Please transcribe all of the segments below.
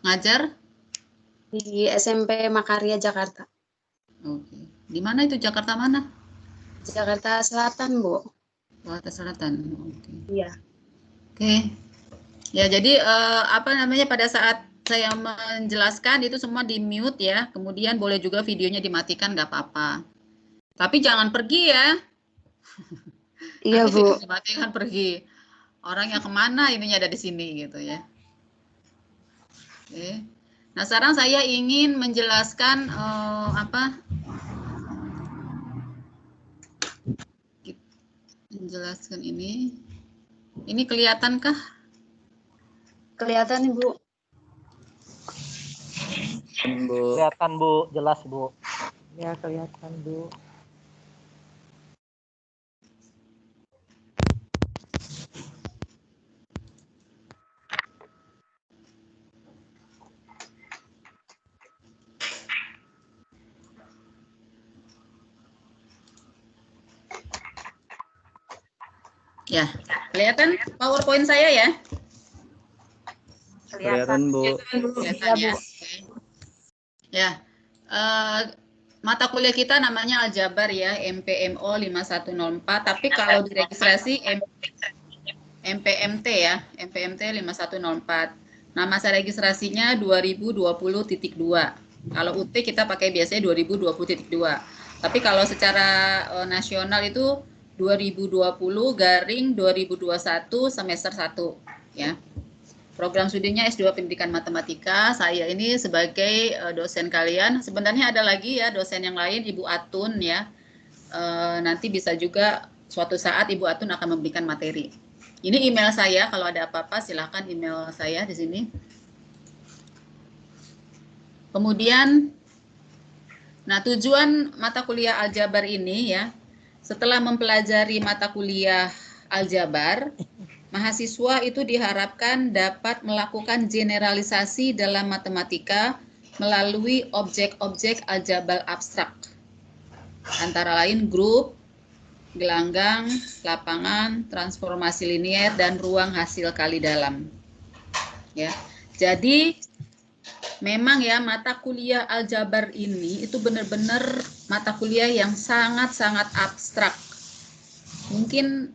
Ngajar? Di SMP Makarya, Jakarta. Oke. Di mana itu? Jakarta mana? Jakarta Selatan, Bu. Jakarta Selatan. Oke. Iya. Oke. Ya, jadi apa namanya, pada saat saya menjelaskan itu semua di mute ya. Kemudian boleh juga videonya dimatikan, nggak apa-apa. Tapi jangan pergi ya. Iya, Nanti Bu. video dimatikan pergi. Orangnya kemana, ininya ada di sini gitu ya. Oke. Nah, sekarang saya ingin menjelaskan menjelaskan ini. Ini kelihatankah? Kelihatan, Bu. Kelihatan, Bu. Jelas, Bu. Ya, kelihatan, Bu. Ya, kelihatan PowerPoint saya ya? Kelihatan, Bu. Kelihatan ya. Ya, mata kuliah kita namanya Aljabar ya, MPMO 5104. Tapi kalau diregistrasi MPMT ya, MPMT 5104. Nah, masa registrasinya 2020.2. Kalau UT kita pakai biasanya 2020.2. Tapi kalau secara nasional itu 2020-2021 semester 1 ya. Program studinya S2 Pendidikan Matematika. Saya ini sebagai dosen kalian. Sebenarnya ada lagi ya dosen yang lain, Ibu Atun ya. Nanti bisa juga suatu saat Ibu Atun akan memberikan materi. Ini email saya, kalau ada apa-apa silahkan email saya di sini. Kemudian, nah tujuan mata kuliah Aljabar ini ya, setelah mempelajari mata kuliah Aljabar, mahasiswa itu diharapkan dapat melakukan generalisasi dalam matematika melalui objek-objek aljabar abstrak, antara lain grup, gelanggang, lapangan, transformasi linier, dan ruang hasil kali dalam. Ya, jadi memang ya mata kuliah aljabar ini itu benar-benar mata kuliah yang sangat-sangat abstrak. Mungkin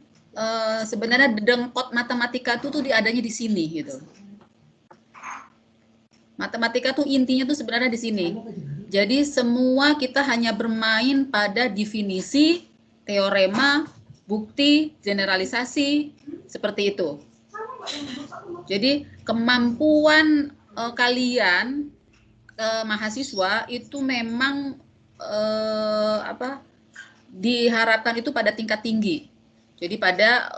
sebenarnya dengkot matematika itu tuh adanya di sini gitu. Matematika tuh intinya tuh sebenarnya di sini. Jadi semua kita hanya bermain pada definisi, teorema, bukti, generalisasi, seperti itu. Jadi kemampuan kalian mahasiswa itu memang diharapkan itu pada tingkat tinggi. Jadi pada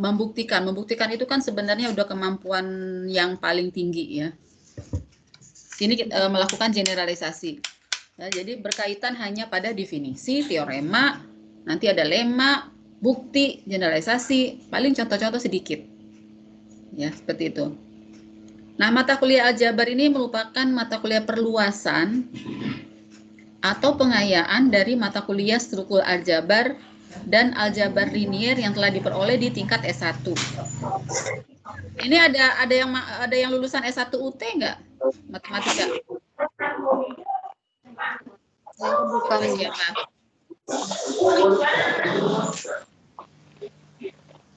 membuktikan itu kan sebenarnya udah kemampuan yang paling tinggi ya. Sini melakukan generalisasi. Ya, jadi berkaitan hanya pada definisi, teorema, nanti ada lemma, bukti, generalisasi, paling contoh-contoh sedikit. Ya, seperti itu. Nah, mata kuliah aljabar ini merupakan mata kuliah perluasan atau pengayaan dari mata kuliah struktur aljabar dan aljabar linier yang telah diperoleh di tingkat S1. Ini ada yang lulusan S1 UT enggak? Matematika. Bukan. Siapa?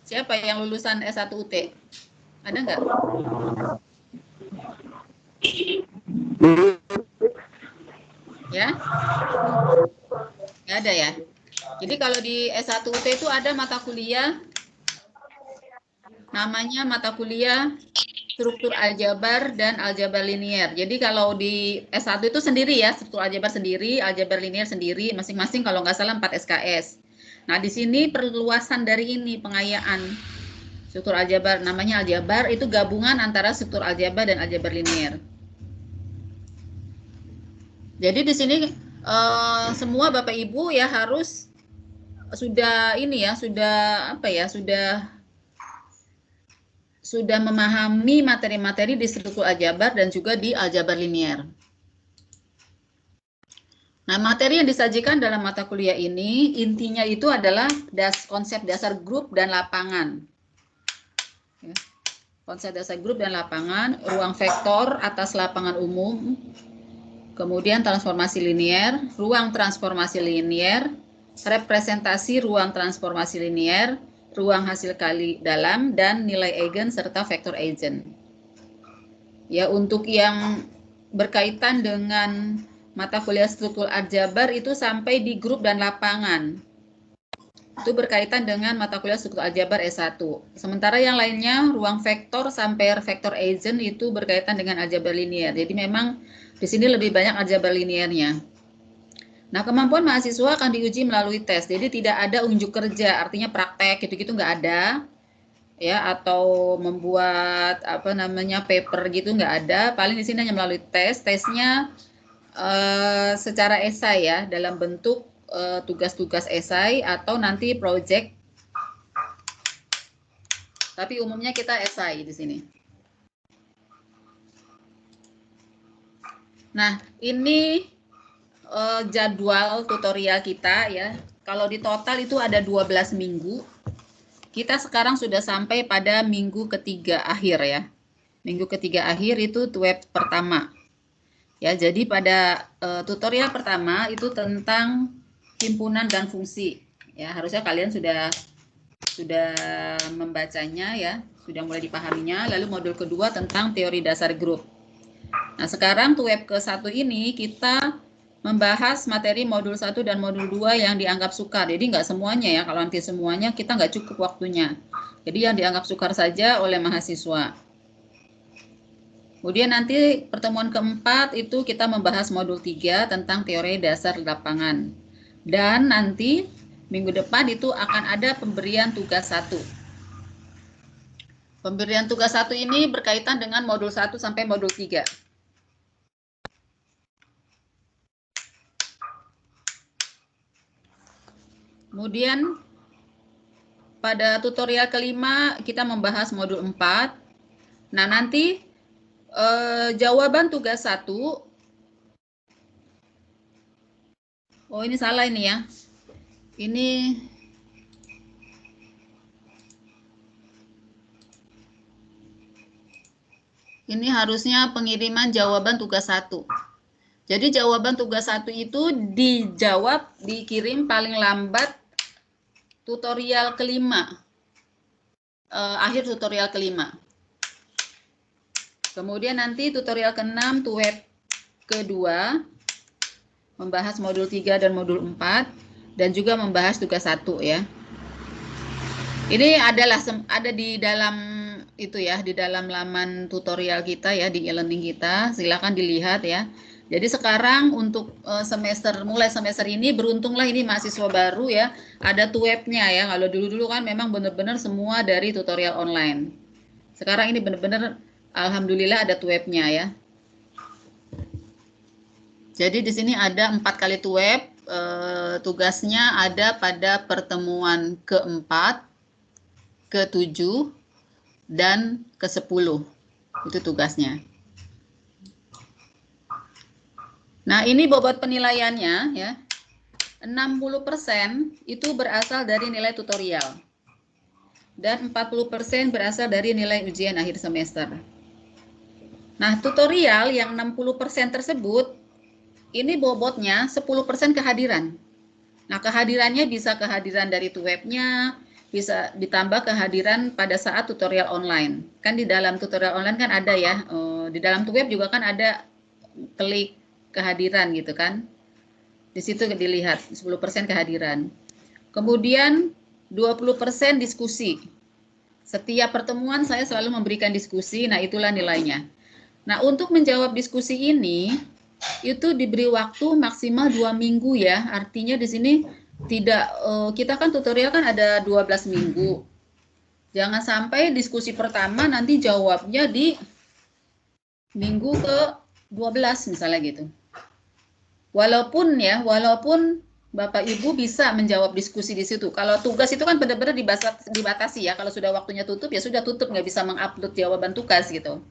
Siapa yang lulusan S1 UT? Ada enggak? Ya? Nggak ada ya? Jadi kalau di S1 UT itu ada mata kuliah namanya mata kuliah struktur aljabar dan aljabar linier. Jadi kalau di S1 itu sendiri ya, struktur aljabar sendiri, aljabar linier sendiri, masing-masing kalau nggak salah 4 SKS. Nah, di sini perluasan dari ini, pengayaan struktur aljabar, namanya aljabar, itu gabungan antara struktur aljabar dan aljabar linier. Jadi di sini semua Bapak Ibu ya harus sudah ini ya, sudah memahami materi-materi di struktur aljabar dan juga di aljabar linier. Nah, materi yang disajikan dalam mata kuliah ini intinya itu adalah konsep dasar grup dan lapangan. Ya. konsep dasar grup dan lapangan, ruang vektor atas lapangan umum, kemudian transformasi linier, ruang transformasi linier, representasi ruang transformasi linier, ruang hasil kali dalam, dan nilai eigen serta vektor eigen. Ya, untuk yang berkaitan dengan mata kuliah struktur aljabar itu sampai di grup dan lapangan. Itu berkaitan dengan mata kuliah struktur aljabar S1. Sementara yang lainnya, ruang vektor sampai vektor eigen itu berkaitan dengan aljabar linier. Jadi memang di sini lebih banyak aljabar liniernya. Nah, kemampuan mahasiswa akan diuji melalui tes. Jadi tidak ada unjuk kerja, artinya praktek gitu-gitu nggak ada. Ya, atau membuat apa namanya paper gitu nggak ada. Paling di sini hanya melalui tes. Tesnya secara esai ya, dalam bentuk tugas-tugas esai atau nanti project. Tapi umumnya kita esai di sini. Nah, ini jadwal tutorial kita ya. Kalau di total itu ada 12 minggu. Kita sekarang sudah sampai pada minggu ketiga akhir ya. Minggu ketiga akhir itu web pertama. Ya, jadi pada tutorial pertama itu tentang himpunan dan fungsi. Ya, harusnya kalian sudah membacanya ya, sudah mulai dipahaminya. Lalu modul kedua tentang teori dasar grup. Nah, sekarang web ke-1 ini kita membahas materi modul 1 dan modul 2 yang dianggap sukar. Jadi nggak semuanya ya, kalau nanti semuanya kita nggak cukup waktunya. Jadi yang dianggap sukar saja oleh mahasiswa. Kemudian nanti pertemuan keempat itu kita membahas modul 3 tentang teori dasar lapangan. Dan nanti minggu depan itu akan ada pemberian tugas 1. Pemberian tugas 1 ini berkaitan dengan modul 1 sampai modul 3. Kemudian pada tutorial kelima kita membahas modul 4. Nah, nanti jawaban tugas 1. Oh, ini salah ini ya. Ini harusnya pengiriman jawaban tugas 1. Jadi jawaban tugas 1 itu dijawab, dikirim paling lambat tutorial kelima. Akhir tutorial kelima. Kemudian nanti tutorial ke-6 web kedua membahas modul 3 dan modul 4 dan juga membahas tugas 1 ya. Ini ada di dalam itu ya, di dalam laman tutorial kita ya, di e-learning kita. Silakan dilihat ya. Jadi sekarang untuk mulai semester ini beruntunglah ini mahasiswa baru ya, ada webnya ya. Kalau dulu-dulu kan memang benar-benar semua dari tutorial online. Sekarang ini benar-benar alhamdulillah ada webnya ya. Jadi di sini ada 4 kali web. Tugasnya ada pada pertemuan ke-4, ke-7, dan ke-10. Itu tugasnya. Nah, ini bobot penilaiannya ya. 60% itu berasal dari nilai tutorial. Dan 40% berasal dari nilai ujian akhir semester. Nah, tutorial yang 60% tersebut, ini bobotnya 10% kehadiran. Nah, kehadirannya bisa kehadiran dari webnya, bisa ditambah kehadiran pada saat tutorial online. Kan di dalam tutorial online kan ada ya, di dalam web juga kan ada klik kehadiran gitu kan. Di situ dilihat 10% kehadiran. Kemudian 20% diskusi. Setiap pertemuan saya selalu memberikan diskusi, nah itulah nilainya. Nah, untuk menjawab diskusi ini, itu diberi waktu maksimal 2 minggu ya. Artinya di sini tidak, kita kan tutorial kan ada 12 minggu. Jangan sampai diskusi pertama nanti jawabnya di minggu ke-12 misalnya gitu. Walaupun Bapak Ibu bisa menjawab diskusi di situ. Kalau tugas itu kan benar-benar dibatasi ya. Kalau sudah waktunya tutup ya sudah tutup, nggak bisa mengupload jawaban tugas gitu.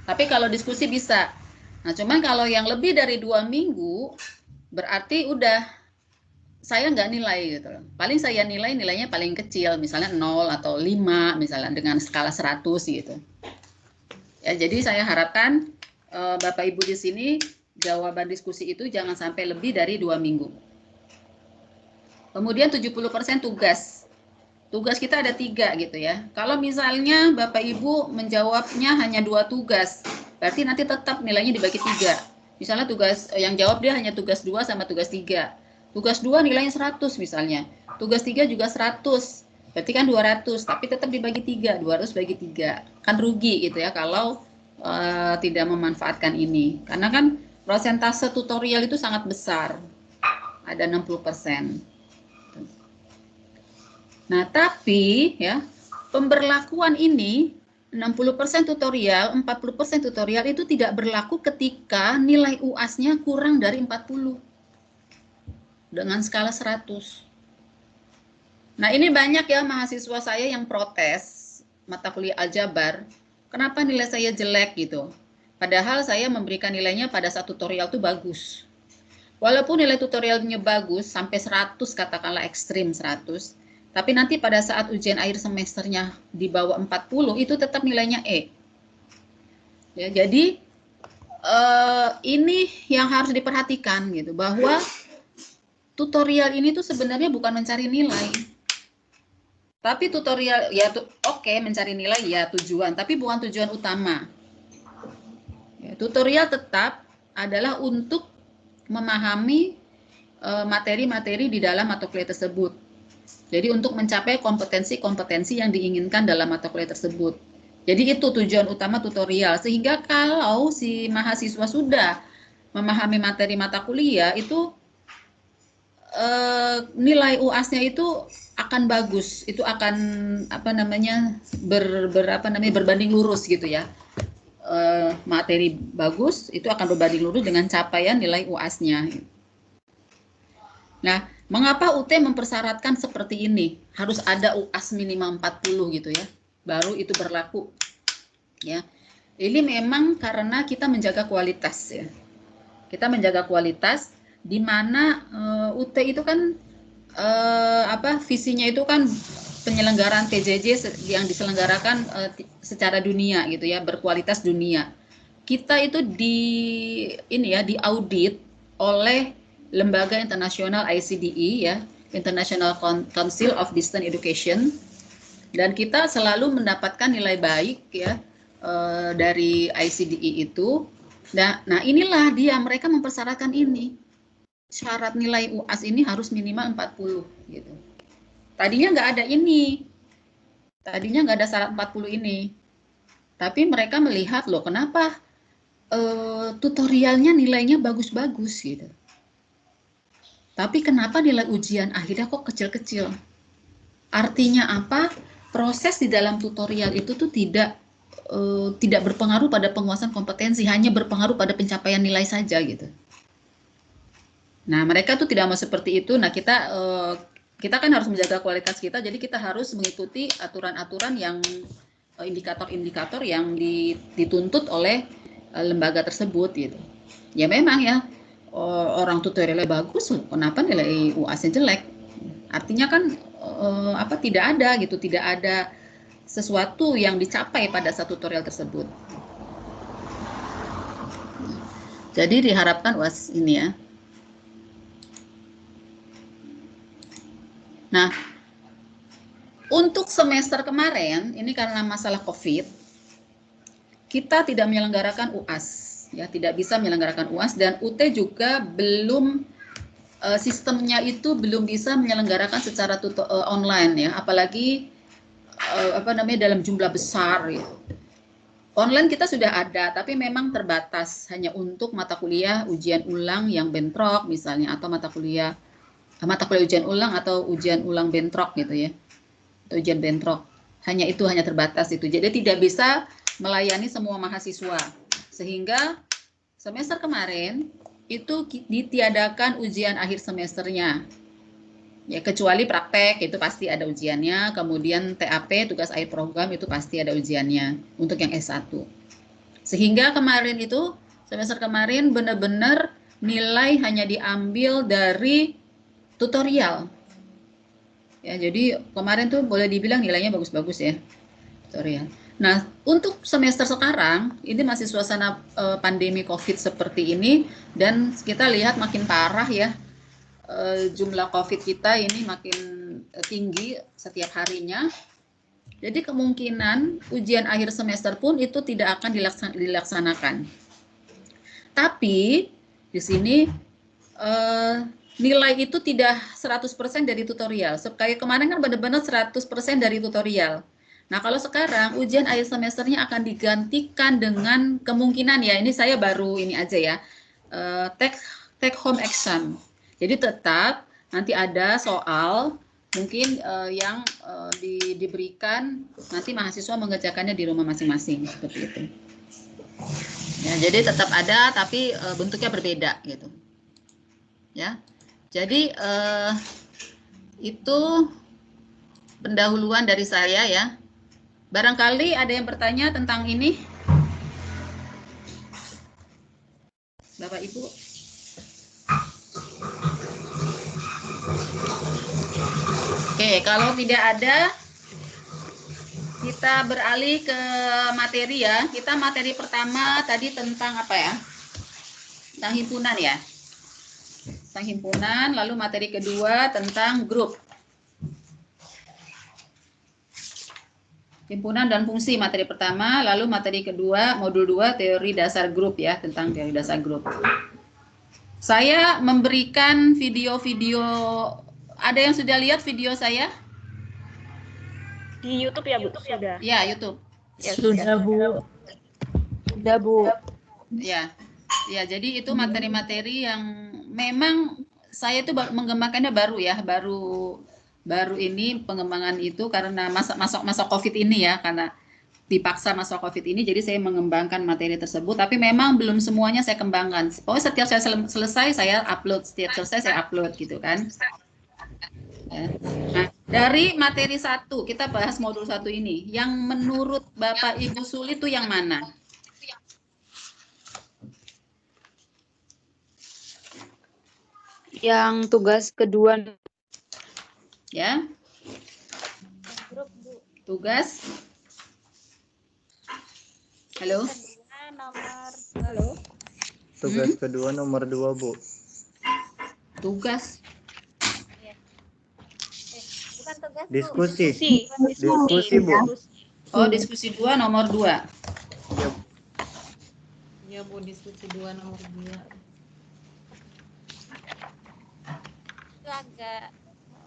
Tapi kalau diskusi bisa. Nah, cuman kalau yang lebih dari 2 minggu berarti udah saya nggak nilai gitu loh. Paling saya nilainya paling kecil, misalnya 0 atau 5 misalnya dengan skala 100 gitu. Ya, jadi saya harapkan Bapak Ibu di sini jawaban diskusi itu jangan sampai lebih dari 2 minggu. Kemudian 70% tugas. Tugas kita ada 3 gitu ya. Kalau misalnya Bapak Ibu menjawabnya hanya 2 tugas, berarti nanti tetap nilainya dibagi 3. Misalnya tugas yang jawab dia hanya tugas 2 sama tugas 3. Tugas 2 nilainya 100 misalnya. Tugas 3 juga 100. Berarti kan 200, tapi tetap dibagi 3. 200 bagi 3. Kan rugi gitu ya kalau tidak memanfaatkan ini. Karena kan persentase tutorial itu sangat besar. Ada 60%. Nah, tapi ya, pemberlakuan ini 60% tutorial, 40% tutorial itu tidak berlaku ketika nilai UAS-nya kurang dari 40 dengan skala 100. Nah, ini banyak ya mahasiswa saya yang protes mata kuliah aljabar, kenapa nilai saya jelek gitu. Padahal saya memberikan nilainya pada saat tutorial itu bagus. Walaupun nilai tutorialnya bagus sampai 100, katakanlah ekstrim 100, tapi nanti pada saat ujian akhir semesternya di bawah 40 itu tetap nilainya E. Ya, jadi ini yang harus diperhatikan gitu, bahwa tutorial ini tuh sebenarnya bukan mencari nilai. Tapi tutorial ya oke, mencari nilai ya tujuan, tapi bukan tujuan utama. Ya, tutorial tetap adalah untuk memahami materi-materi di dalam mata kuliah tersebut. Jadi untuk mencapai kompetensi-kompetensi yang diinginkan dalam mata kuliah tersebut. Jadi itu tujuan utama tutorial. Sehingga kalau si mahasiswa sudah memahami materi mata kuliah, itu nilai UAS-nya itu akan bagus. Itu akan berbanding lurus gitu ya. Materi bagus itu akan berbanding lurus dengan capaian nilai UAS-nya. Nah, mengapa UT mempersyaratkan seperti ini? Harus ada UAS minimal 40 gitu ya. Baru itu berlaku. Ya. Ini memang karena kita menjaga kualitas ya. Kita menjaga kualitas di mana UT itu kan visinya itu kan penyelenggaraan PJJ yang diselenggarakan secara dunia gitu ya, berkualitas dunia. Kita itu diaudit oleh lembaga internasional ICDE ya, International Council of Distance Education, dan kita selalu mendapatkan nilai baik ya dari ICDE itu. Nah inilah mereka mempersyaratkan ini. Syarat nilai UAS ini harus minimal 40 gitu. Tadinya nggak ada ini. Tadinya nggak ada syarat 40 ini. Tapi mereka melihat loh kenapa tutorialnya nilainya bagus-bagus gitu. Tapi kenapa nilai ujian akhirnya kok kecil-kecil? Artinya apa? Proses di dalam tutorial itu tuh tidak berpengaruh pada penguasaan kompetensi, hanya berpengaruh pada pencapaian nilai saja gitu. Nah, mereka tuh tidak mau seperti itu. Nah, kita kan harus menjaga kualitas kita, jadi kita harus mengikuti aturan-aturan yang indikator-indikator yang dituntut oleh lembaga tersebut gitu. Ya memang ya, orang tutorialnya bagus, kenapa nilai UAS-nya jelek? Artinya kan tidak ada gitu, tidak ada sesuatu yang dicapai pada satu tutorial tersebut. Jadi diharapkan UAS ini ya. Nah, untuk semester kemarin ini karena masalah COVID, kita tidak menyelenggarakan UAS. Ya, tidak bisa menyelenggarakan UAS, dan UT juga belum sistemnya itu belum bisa menyelenggarakan secara online ya, apalagi dalam jumlah besar ya. Online kita sudah ada, tapi memang terbatas hanya untuk mata kuliah ujian ulang yang bentrok misalnya, atau mata kuliah ujian ulang atau ujian ulang bentrok gitu ya, atau ujian bentrok. Hanya terbatas itu. Jadi tidak bisa melayani semua mahasiswa. Sehingga semester kemarin itu ditiadakan ujian akhir semesternya. Ya, kecuali praktek itu pasti ada ujiannya, kemudian TAP tugas akhir program itu pasti ada ujiannya untuk yang S1. Sehingga kemarin semester kemarin benar-benar nilai hanya diambil dari tutorial. Ya, jadi kemarin tuh boleh dibilang nilainya bagus-bagus ya, tutorial. Nah, untuk semester sekarang, ini masih suasana pandemi COVID seperti ini, dan kita lihat makin parah ya, jumlah COVID kita ini makin tinggi setiap harinya. Jadi kemungkinan ujian akhir semester pun itu tidak akan dilaksanakan. Tapi di sini nilai itu tidak 100% dari tutorial. Kayak kemarin kan benar-benar 100% dari tutorial. Nah, kalau sekarang ujian akhir semesternya akan digantikan dengan kemungkinan ya, ini saya baru ini aja ya, take home exam. Jadi tetap nanti ada soal mungkin yang diberikan, nanti mahasiswa mengerjakannya di rumah masing-masing seperti itu. Ya, jadi tetap ada tapi bentuknya berbeda gitu. Ya. Jadi itu pendahuluan dari saya ya. Barangkali ada yang bertanya tentang ini, Bapak Ibu. Oke, kalau tidak ada, kita beralih ke materi ya. Kita materi pertama tadi tentang apa ya? Tentang himpunan ya. Tentang himpunan, lalu materi kedua tentang grup. Himpunan dan fungsi materi pertama, lalu materi kedua, modul 2 teori dasar grup ya, tentang teori dasar grup. Saya memberikan video-video, ada yang sudah lihat video saya? Di YouTube ya, Bu? Sudah. Ya, YouTube. Ya, Sudah, Bu. Sudah, Bu. Ya. Ya, jadi itu materi-materi yang memang saya itu mengembangkannya baru ya, baru ini pengembangan itu karena masa COVID ini ya, karena dipaksa masa COVID ini, jadi saya mengembangkan materi tersebut, tapi memang belum semuanya saya kembangkan. Pokoknya setiap saya selesai, saya upload, setiap selesai saya upload gitu kan. Ya. Nah, dari materi 1, kita bahas modul 1 ini, yang menurut Bapak Ibu sulit itu yang mana? Yang tugas kedua. Ya. Tugas. Halo. Tugas kedua nomor 2, Bu. Tugas. Bukan tugas, Bu. Diskusi. Diskusi, Bu. Oh, diskusi 2 nomor 2. Ya, Ya, Bu, diskusi 2 nomor 2. Itu agak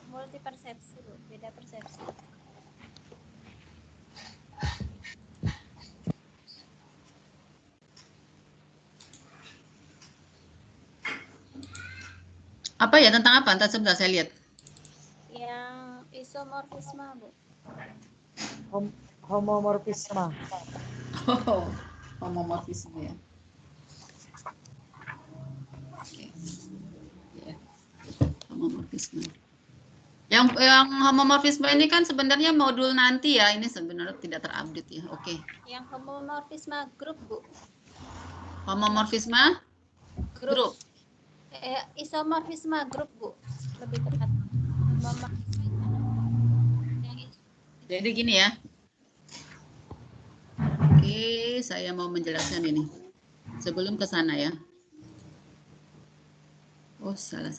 multi persepsi, Bu. Beda persepsi. Apa ya, tentang apa? Entar sebentar saya lihat. Yang isomorfisme, Bu. homomorfisme. Oh, homomorfisme ya. Oke. Ya. Homomorfisme. Yang homomorfisme ini kan sebenarnya modul nanti ya, ini sebenarnya tidak terupdate ya. Oke. Yang homomorfisme grup, Bu. Homomorfisme grup. Isomorfisme grup, Bu. Lebih tepat. Homomorfisme. Jadi gini ya. Oke, saya mau menjelaskan ini. Sebelum ke sana ya. Oh, salah.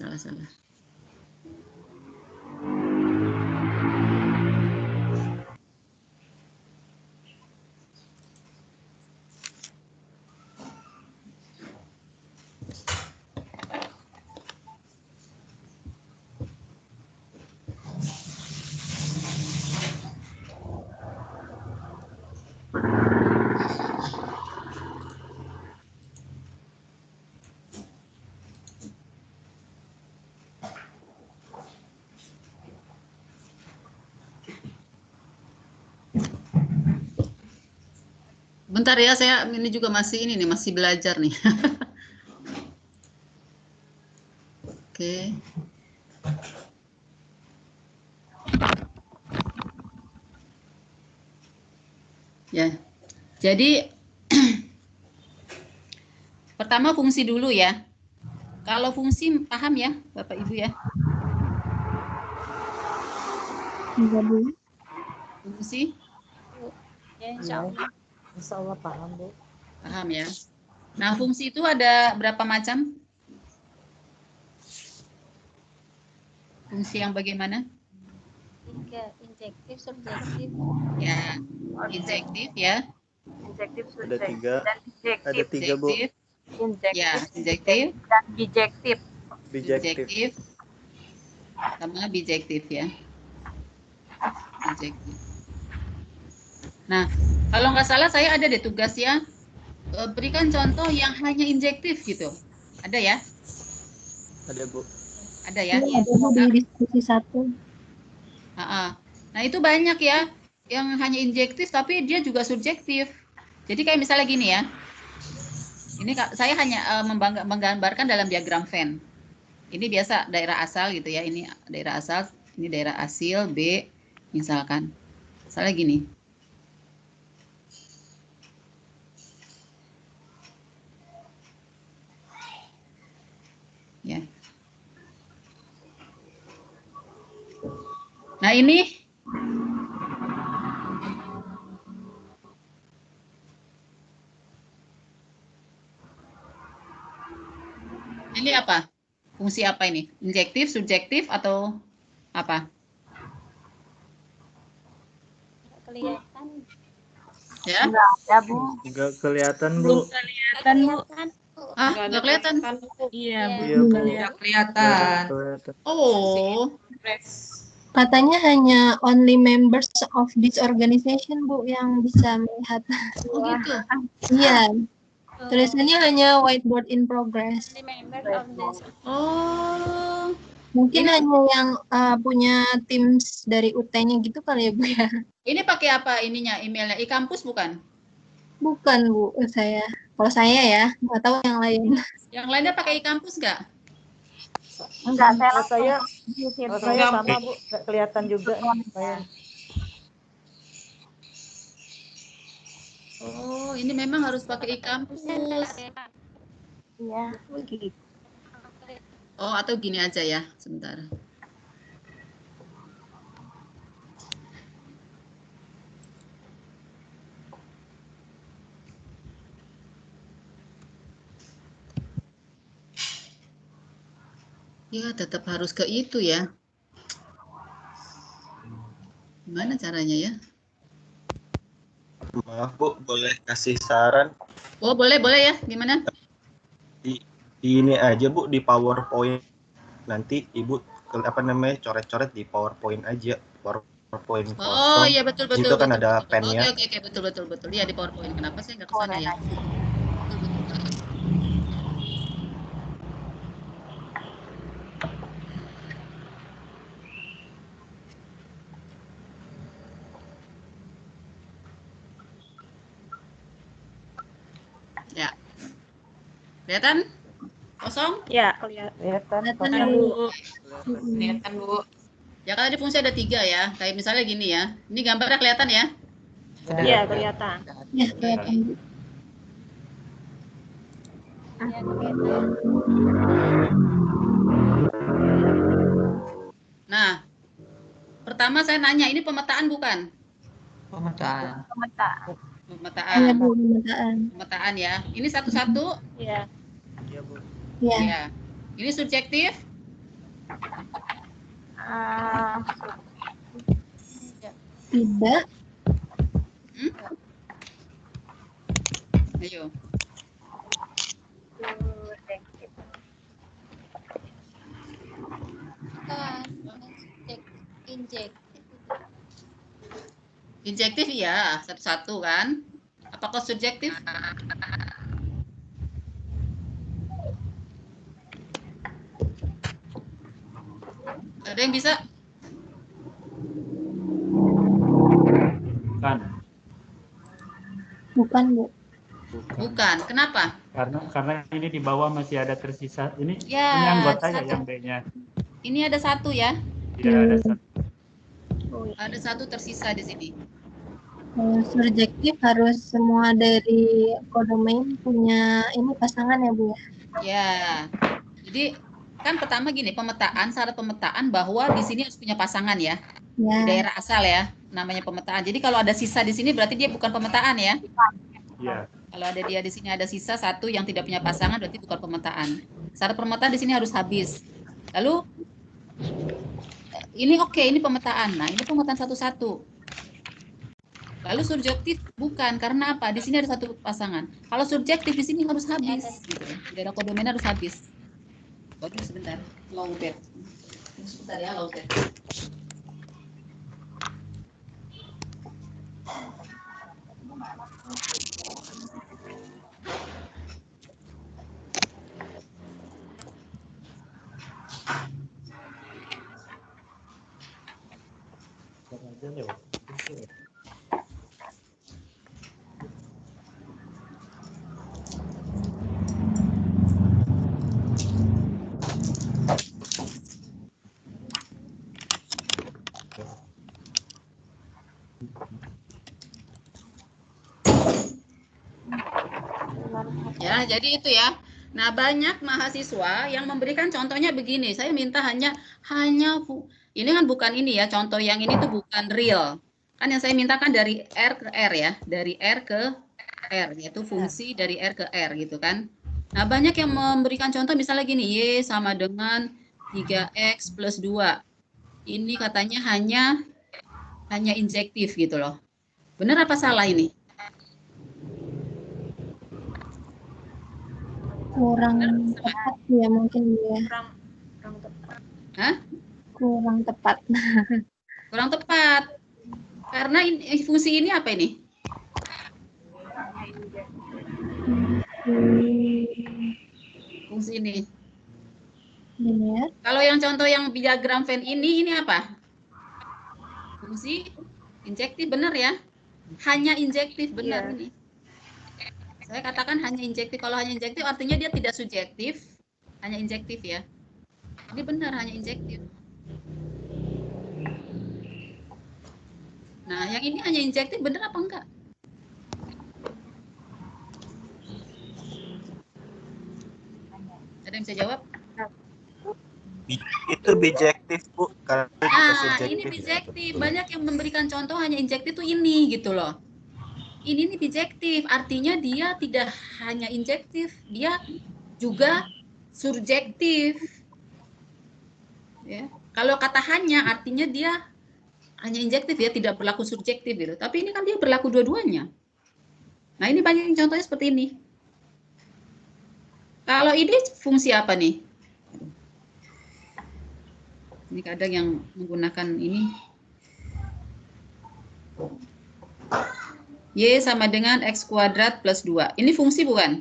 Bentar ya, saya ini juga masih ini nih, masih belajar nih. Oke. Ya. Jadi pertama fungsi dulu ya. Kalau fungsi paham ya, Bapak Ibu ya? Iya, Bu. Fungsi, Ya, insya Allah. Insya Allah paham, Bu. paham ya. Nah, fungsi itu ada berapa macam? Fungsi yang bagaimana? 3, injektif, subjektif. Ya, injektif ya. Ada tiga. Ada tiga, Bu. Injektif. Ya, injektif, Dan bijektif. Bijektif. injektif, sama bijektif ya. Injektif. Nah, kalau nggak salah saya ada deh tugas ya. Berikan contoh yang hanya injektif gitu. Ada ya? Ada, Bu. Ada ya? Iya, ada Bu di diskusi 1. Nah, itu banyak ya yang hanya injektif tapi dia juga subjektif. Jadi kayak misalnya gini ya. Ini saya hanya menggambarkan dalam diagram Venn. Ini biasa daerah asal gitu ya. Ini daerah asal, ini daerah asil B misalkan. Misalnya gini. Ya. Nah, ini apa? Fungsi apa ini? Injektif, subjektif, atau apa? Kelihatan. Ya? Ada, Bu. Enggak kelihatan, Bu. Kelihatan, Bu. Ah, nggak kelihatan. Iya, Bu. Iya, Bu. Nggak kelihatan. Kelihatan. Oh, Katanya hanya only members of this organization, Bu, yang bisa melihat. oh gitu. Iya, tulisannya hanya whiteboard in progress. Member of this. Oh, Mungkin hanya yang punya Teams dari UT-nya gitu kali ya, Bu ya. ini pakai apa ininya? Emailnya e-kampus bukan? Bukan, Bu, saya. Kalau saya ya, nggak tahu yang lain. Yang lainnya pakai e-kampus nggak? Enggak, Kalau saya sama, Bu. Nggak kelihatan juga. Saya. Oh, ini memang harus pakai e-kampus. Iya. Oh, atau gini aja ya, sebentar. Ya, tetap harus ke itu ya. Gimana caranya ya? Maaf, Bu, boleh kasih saran? Oh, boleh ya. Gimana? Di ini aja, Bu, di PowerPoint. Nanti Ibu coret-coret di PowerPoint aja. PowerPoint kosong. Oh, iya betul. Itu kan betul, ada betul. pennya. Oke, betul. Iya di PowerPoint. Kenapa sih nggak ke sana ya? Betul. Ya. Kelihatan? Kosong? Ya, kelihatan. Kelihatan, Bu. Kelihatan, Bu. Ya kan tadi fungsi ada 3 ya. Kayak misalnya gini ya. Ini gambarnya kelihatan ya? Iya, kelihatan. Ya, kelihatan, Bu. Ya, kelihatan. Nah, pertama saya nanya, ini pemetaan bukan? Pemetaan. Iya, Bu, pemetaan. Pemetaan ya. Ini satu-satu? Iya. Iya, Bu. Iya. Ya. Ini subjektif? Tidak. Ayo. Injektif. Injektif iya, satu-satu kan? Apakah subjektif? Ada yang bisa? Bukan. Bu. Bukan. Kenapa? Karena ini di bawah masih ada tersisa. Ini Ya, ini anggota ya satu. yang B-nya. Ini ada satu ya. Tidak ada satu. Ada satu tersisa di sini. Subjektif harus semua dari kodomain punya ini pasangan ya, Bu ya? Ya. Jadi Kan pertama gini, pemetaan, syarat pemetaan bahwa di sini harus punya pasangan ya. Di Ya. daerah asal ya, namanya pemetaan. Jadi kalau ada sisa di sini berarti dia bukan pemetaan ya. Iya. Kalau ada dia di sini ada sisa satu yang tidak punya pasangan berarti bukan pemetaan. Syarat pemetaan di sini harus habis. Lalu ini oke, ini pemetaan. Nah, ini pemetaan satu-satu. Lalu subjektif bukan, karena apa? Di sini ada satu pasangan. Kalau subjektif di sini harus habis. Gitu. Di daerah kodomen harus habis. Waduh, sebentar. Low bed. Sebentar ya, low bed. Ya, jadi itu ya. Nah, banyak mahasiswa yang memberikan contohnya begini. Saya minta hanya ini kan bukan ini ya, contoh yang ini tuh bukan real. Kan yang saya minta kan dari R ke R ya, dari R ke R, yaitu fungsi dari R ke R gitu kan. Nah, banyak yang memberikan contoh misalnya gini, Y sama dengan 3X plus 2. Ini katanya hanya injektif gitu loh. Benar apa salah ini? Kurang tepat ya mungkin ya. Kurang tepat. Hah? Kurang tepat. Kurang tepat. Karena fungsi ini apa ini? Fungsi ini. Ini ya. Kalau yang contoh yang diagram Venn ini apa? Fungsi injektif, benar ya? Hanya injektif, benar ini. Saya katakan hanya injektif. Kalau hanya injektif artinya dia tidak subjektif, hanya injektif ya. Ini benar hanya injektif. Nah, yang ini hanya injektif, benar apa enggak? Ada yang bisa jawab? Itu bijektif, Bu. Karena itu Nah, subjektif. ini bijektif. Banyak yang memberikan contoh hanya injektif tuh ini gitu loh. Ini bijektif, artinya dia tidak hanya injektif, dia juga subjektif. Ya. Kalau kata hanya artinya dia hanya injektif ya, tidak berlaku subjektif gitu. Tapi ini kan dia berlaku dua-duanya. Nah, ini banyak yang contohnya seperti ini. Kalau ini fungsi apa nih? Ini kadang yang menggunakan ini. Y sama dengan X kuadrat plus 2. Ini fungsi bukan?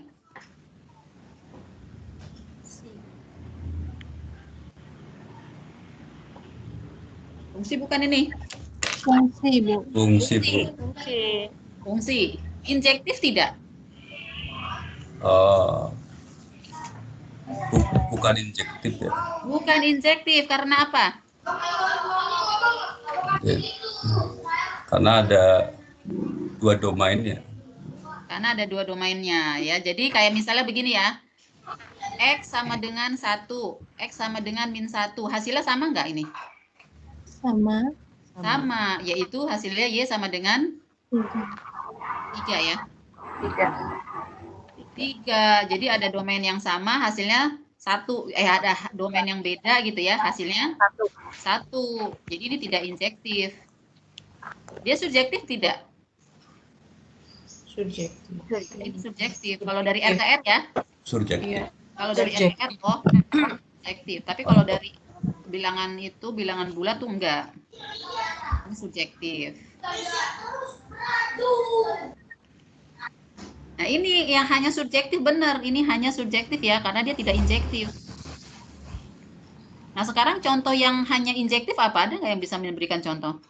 Fungsi bukan ini? Fungsi, Bu. Fungsi, Bu. Fungsi. Injektif tidak? Bukan injektif ya. Bukan injektif, karena apa? Ya. Karena ada dua domainnya. Karena ada dua domainnya ya. Jadi kayak misalnya begini ya. X sama dengan 1, X sama dengan min 1. Hasilnya sama nggak ini? Sama. Sama, yaitu hasilnya Y sama dengan 3 ya. 3. Jadi ada domain yang sama, hasilnya 1. Ada domain yang beda gitu ya, hasilnya 1. Jadi ini tidak injektif. Dia subjektif tidak? Subjektif. Ini subjektif. Kalau dari R ke R ya? Subjektif. Kalau dari R ke R, oh, subjektif. Tapi kalau dari bilangan itu, bilangan bulat tuh enggak. Ini subjektif. Nah, ini yang hanya subjektif benar. Ini hanya subjektif ya, karena dia tidak injektif. Nah, sekarang contoh yang hanya injektif apa? Ada nggak yang bisa memberikan contoh?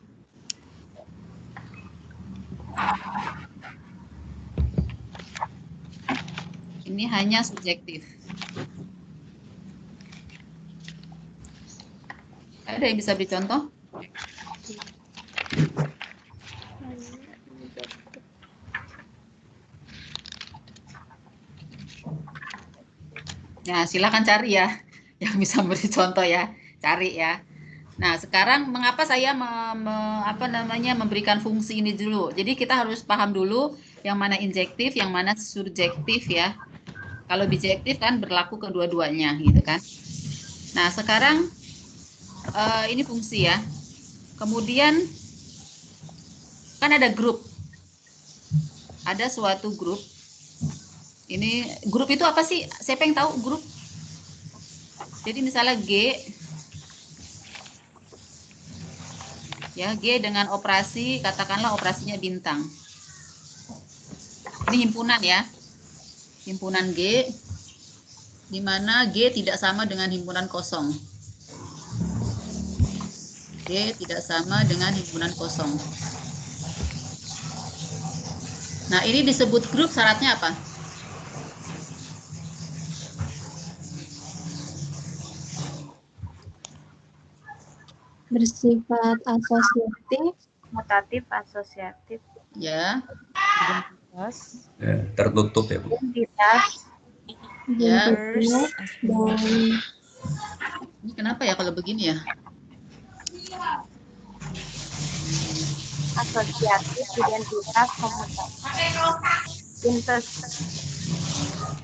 Ini hanya subjektif. Ada yang bisa beri contoh? Nah, silakan cari ya. yang bisa beri contoh ya, cari ya. Nah, sekarang mengapa saya memberikan fungsi ini dulu? Jadi kita harus paham dulu yang mana injektif, yang mana surjektif ya. Kalau bijektif kan berlaku kedua-duanya gitu kan. Nah, sekarang ini fungsi ya. Kemudian kan ada grup. Ada suatu grup. Ini grup itu apa sih? Siapa yang tahu grup? Jadi misalnya G, ya G dengan operasi, katakanlah operasinya bintang. Ini himpunan ya, himpunan G, di mana G tidak sama dengan himpunan kosong. G tidak sama dengan himpunan kosong. Nah, ini disebut grup, syaratnya apa? Bersifat asosiatif. Mutatif, asosiatif, Ya, identitas, Ya, tertutup ya, Bu. identitas, ya. Identitas, dan Ini kenapa ya kalau begini ya? asosiatif, identitas, komutatif.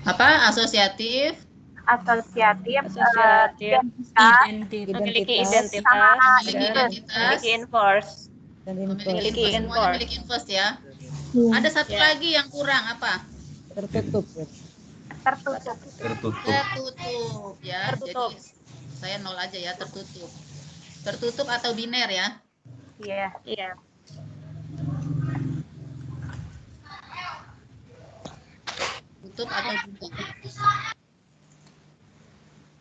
Apa? Asosiatif? Asosiatif, Asosiatif, memiliki identitas, identitas, Memiliki identitas. memiliki inverse. Memiliki Memiliki inverse. Semuanya inverse. memiliki inverse ya. ya, Ada satu Ya. lagi yang kurang, apa? Tertutup. Tertutup. Tertutup ya. Tertutup. Jadi saya nol aja ya, tertutup. Tertutup atau biner ya. Iya, iya. Tutup atau bintang.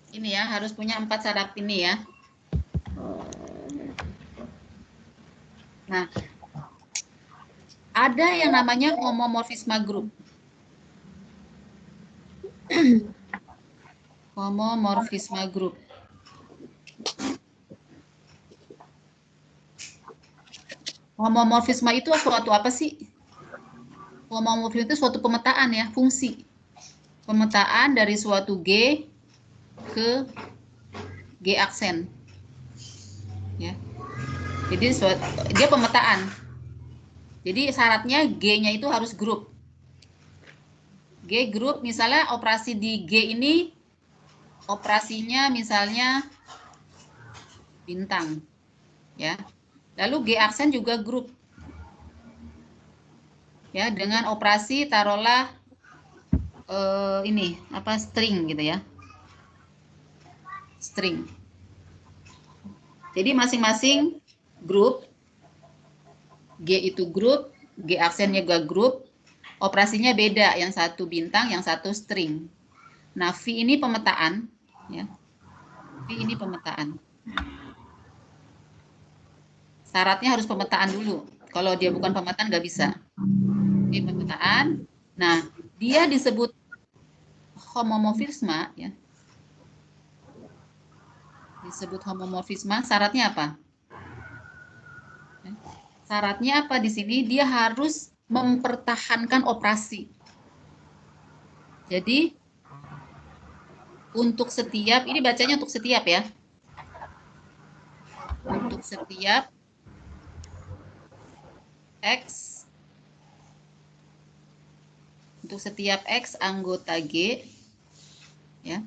Ini ya, harus punya 4 syarat ini ya. Nah, ada yang namanya homomorfisme grup. Homomorfisme grup. Homomorfisme itu suatu apa sih? Homomorfisme itu suatu pemetaan ya, fungsi. Pemetaan dari suatu G ke G aksen. Ya. Jadi dia pemetaan. Jadi syaratnya G-nya itu harus grup. G grup, misalnya operasi di G ini operasinya misalnya bintang. Ya. Lalu G aksen juga grup. Ya, dengan operasi taruhlah ini apa string gitu ya. String. Jadi masing-masing grup, G itu grup, G aksennya juga grup, operasinya beda, yang satu bintang, yang satu string. Nah, V ini pemetaan, ya. V ini pemetaan. Syaratnya harus pemetaan dulu. Kalau dia bukan pemetaan nggak bisa. Ini pemetaan. Nah, dia disebut homomorfisme, ya. Disebut homomorfisme, syaratnya apa? Syaratnya apa di sini? Dia harus mempertahankan operasi. Jadi untuk setiap, ini bacanya untuk setiap ya. Untuk setiap X, untuk setiap X anggota G, ya.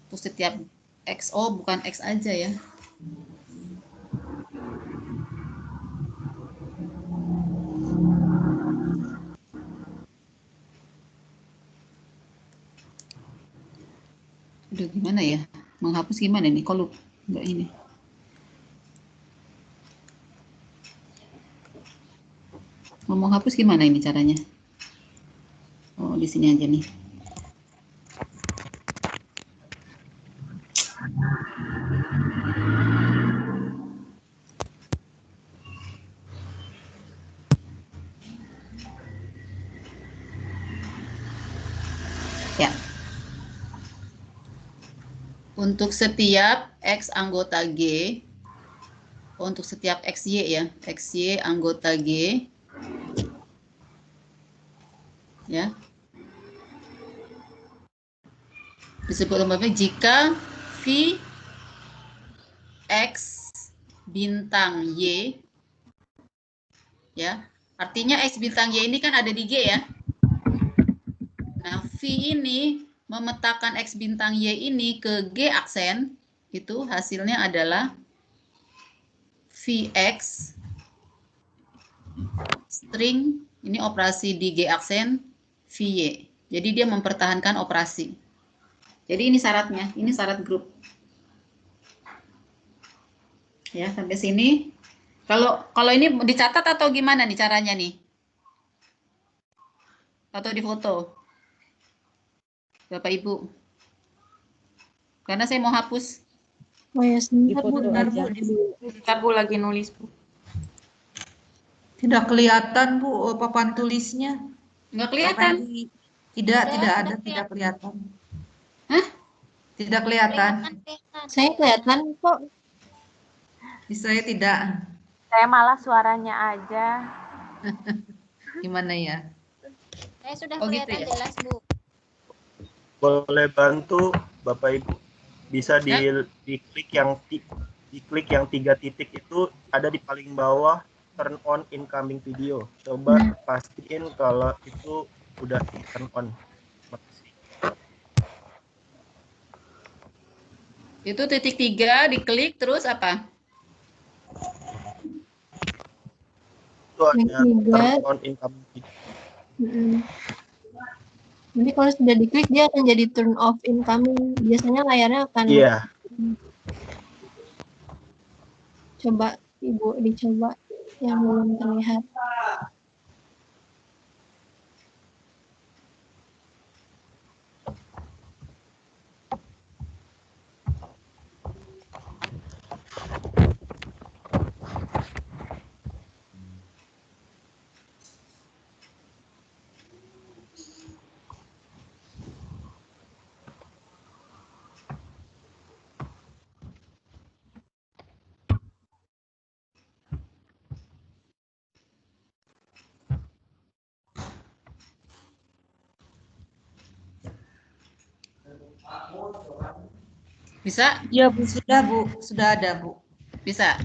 Untuk setiap XO, bukan X aja ya. Aduh, gimana ya? Menghapus gimana nih? Kalau enggak ini. Mau hapus gimana ini caranya? Oh, di sini aja nih. Ya. Untuk setiap X anggota G, untuk setiap XY ya, XY anggota G, ya, disebut homomorfisme jika V X bintang Y, ya, artinya X bintang Y ini kan ada di G ya. Nah, V ini memetakan X bintang Y ini ke G aksen, itu hasilnya adalah Vx string, ini operasi di G aksen, Vy. Jadi dia mempertahankan operasi. Jadi ini syaratnya, ini syarat grup. Ya, sampai sini. Kalau ini dicatat atau gimana nih caranya nih? Atau difoto? Bapak Ibu. Karena saya mau hapus. Oh ya, sebentar Bu. Bentar, Bu. Bentar, Bu, lagi nulis, Bu. Tidak kelihatan, Bu, papan tulisnya. Nggak kelihatan. Tidak ada, tidak kelihatan. Hah? Tidak kelihatan. Saya kelihatan kok. Di saya tidak. Saya malah suaranya aja. Gimana ya? Saya sudah Oh, gitu kelihatan ya? jelas, Bu. Boleh bantu Bapak Ibu, bisa diklik yang diklik yang 3 titik itu ada di paling bawah, turn on incoming video. Coba pastiin kalau itu udah di turn on. Makasih. Itu titik 3 diklik terus apa? Itu ada Yang 3. turn on incoming video. Nanti kalau sudah diklik dia akan jadi turn off incoming. Biasanya layarnya akan Iya. coba Ibu dicoba yang belum terlihat. Bisa? Ya, Bu, sudah, Bu. Sudah ada, Bu. Bisa.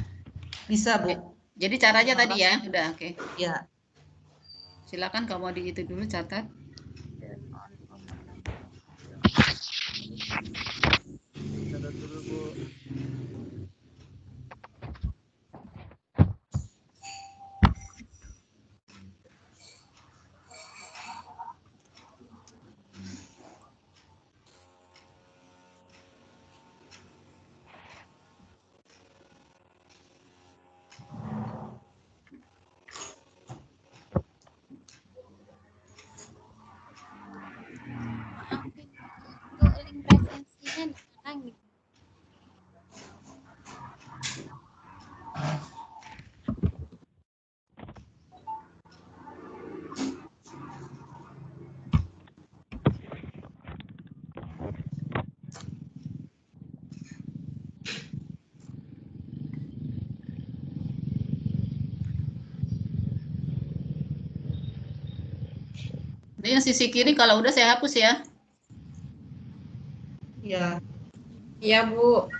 Bisa, Bu. Jadi caranya tadi ya, udah oke. Ya. Silakan kalau mau di itu dulu catat. Catat dulu, Bu. Maafin, untuk link presensinya di mana gitu? Ini yang sisi kiri kalau udah saya hapus ya. Ya. Iya, Bu.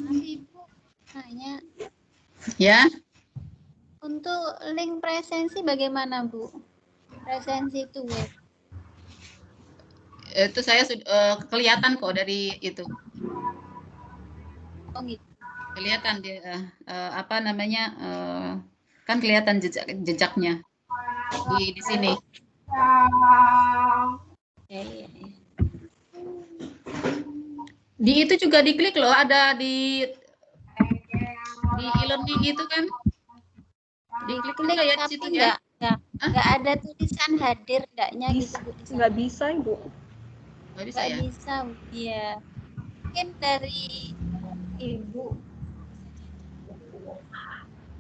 Maaf Ibu, nanya Ya. untuk link presensi bagaimana Bu? Presensi itu web. Itu saya kelihatan kok dari itu. Oh gitu. Kelihatan dia apa namanya? Kan kelihatan jejaknya. Di sini. Ya, ya, ya. Di itu juga diklik loh, ada di e-learning itu kan. Diklik juga ya di Tapi situ ya. nggak ada tulisan hadir enggaknya gitu Bu. Nggak bisa, Ibu. Nggak bisa Nggak ya? bisa, iya. Mungkin dari Ibu.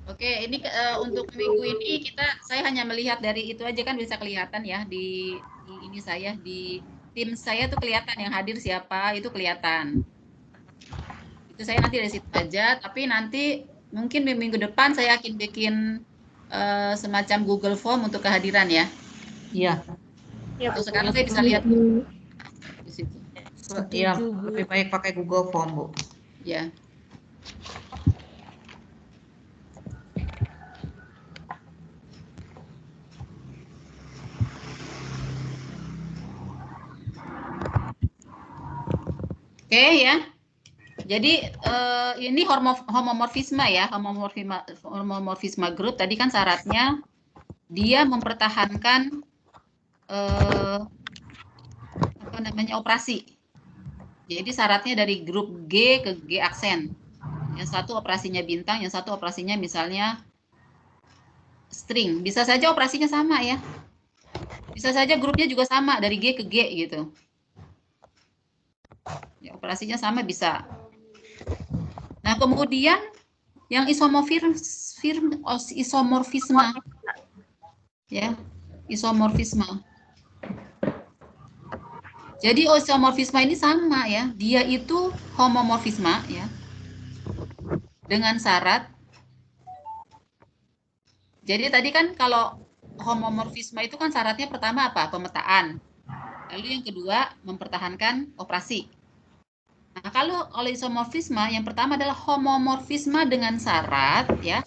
Oke, ini untuk minggu ini saya hanya melihat dari itu aja kan bisa kelihatan ya di ini saya di tim saya tuh kelihatan yang hadir siapa itu kelihatan. Itu saya nanti dari situ aja, tapi nanti mungkin minggu depan saya akan bikin semacam Google Form untuk kehadiran ya. Iya. Atau sekarang saya bisa lihat di situ. Iya, lebih baik pakai Google Form, Bu. Ya. Oke ya. Jadi ini homomorfisme ya, homomorfisme grup. Tadi kan syaratnya dia mempertahankan apa namanya operasi. Jadi syaratnya dari grup G ke G aksen. Yang satu operasinya bintang, yang satu operasinya misalnya string. Bisa saja operasinya sama ya. Bisa saja grupnya juga sama dari G ke G gitu. Ya, operasinya sama bisa. Nah, kemudian yang isomorfisme. Ya, isomorfisme. Jadi isomorfisme ini sama ya. Dia itu homomorfisme ya. Dengan syarat. Jadi tadi kan kalau homomorfisme itu kan syaratnya pertama apa? Pemetaan. Lalu yang kedua mempertahankan operasi. Nah, kalau isomorfisme yang pertama adalah homomorfisme dengan syarat ya.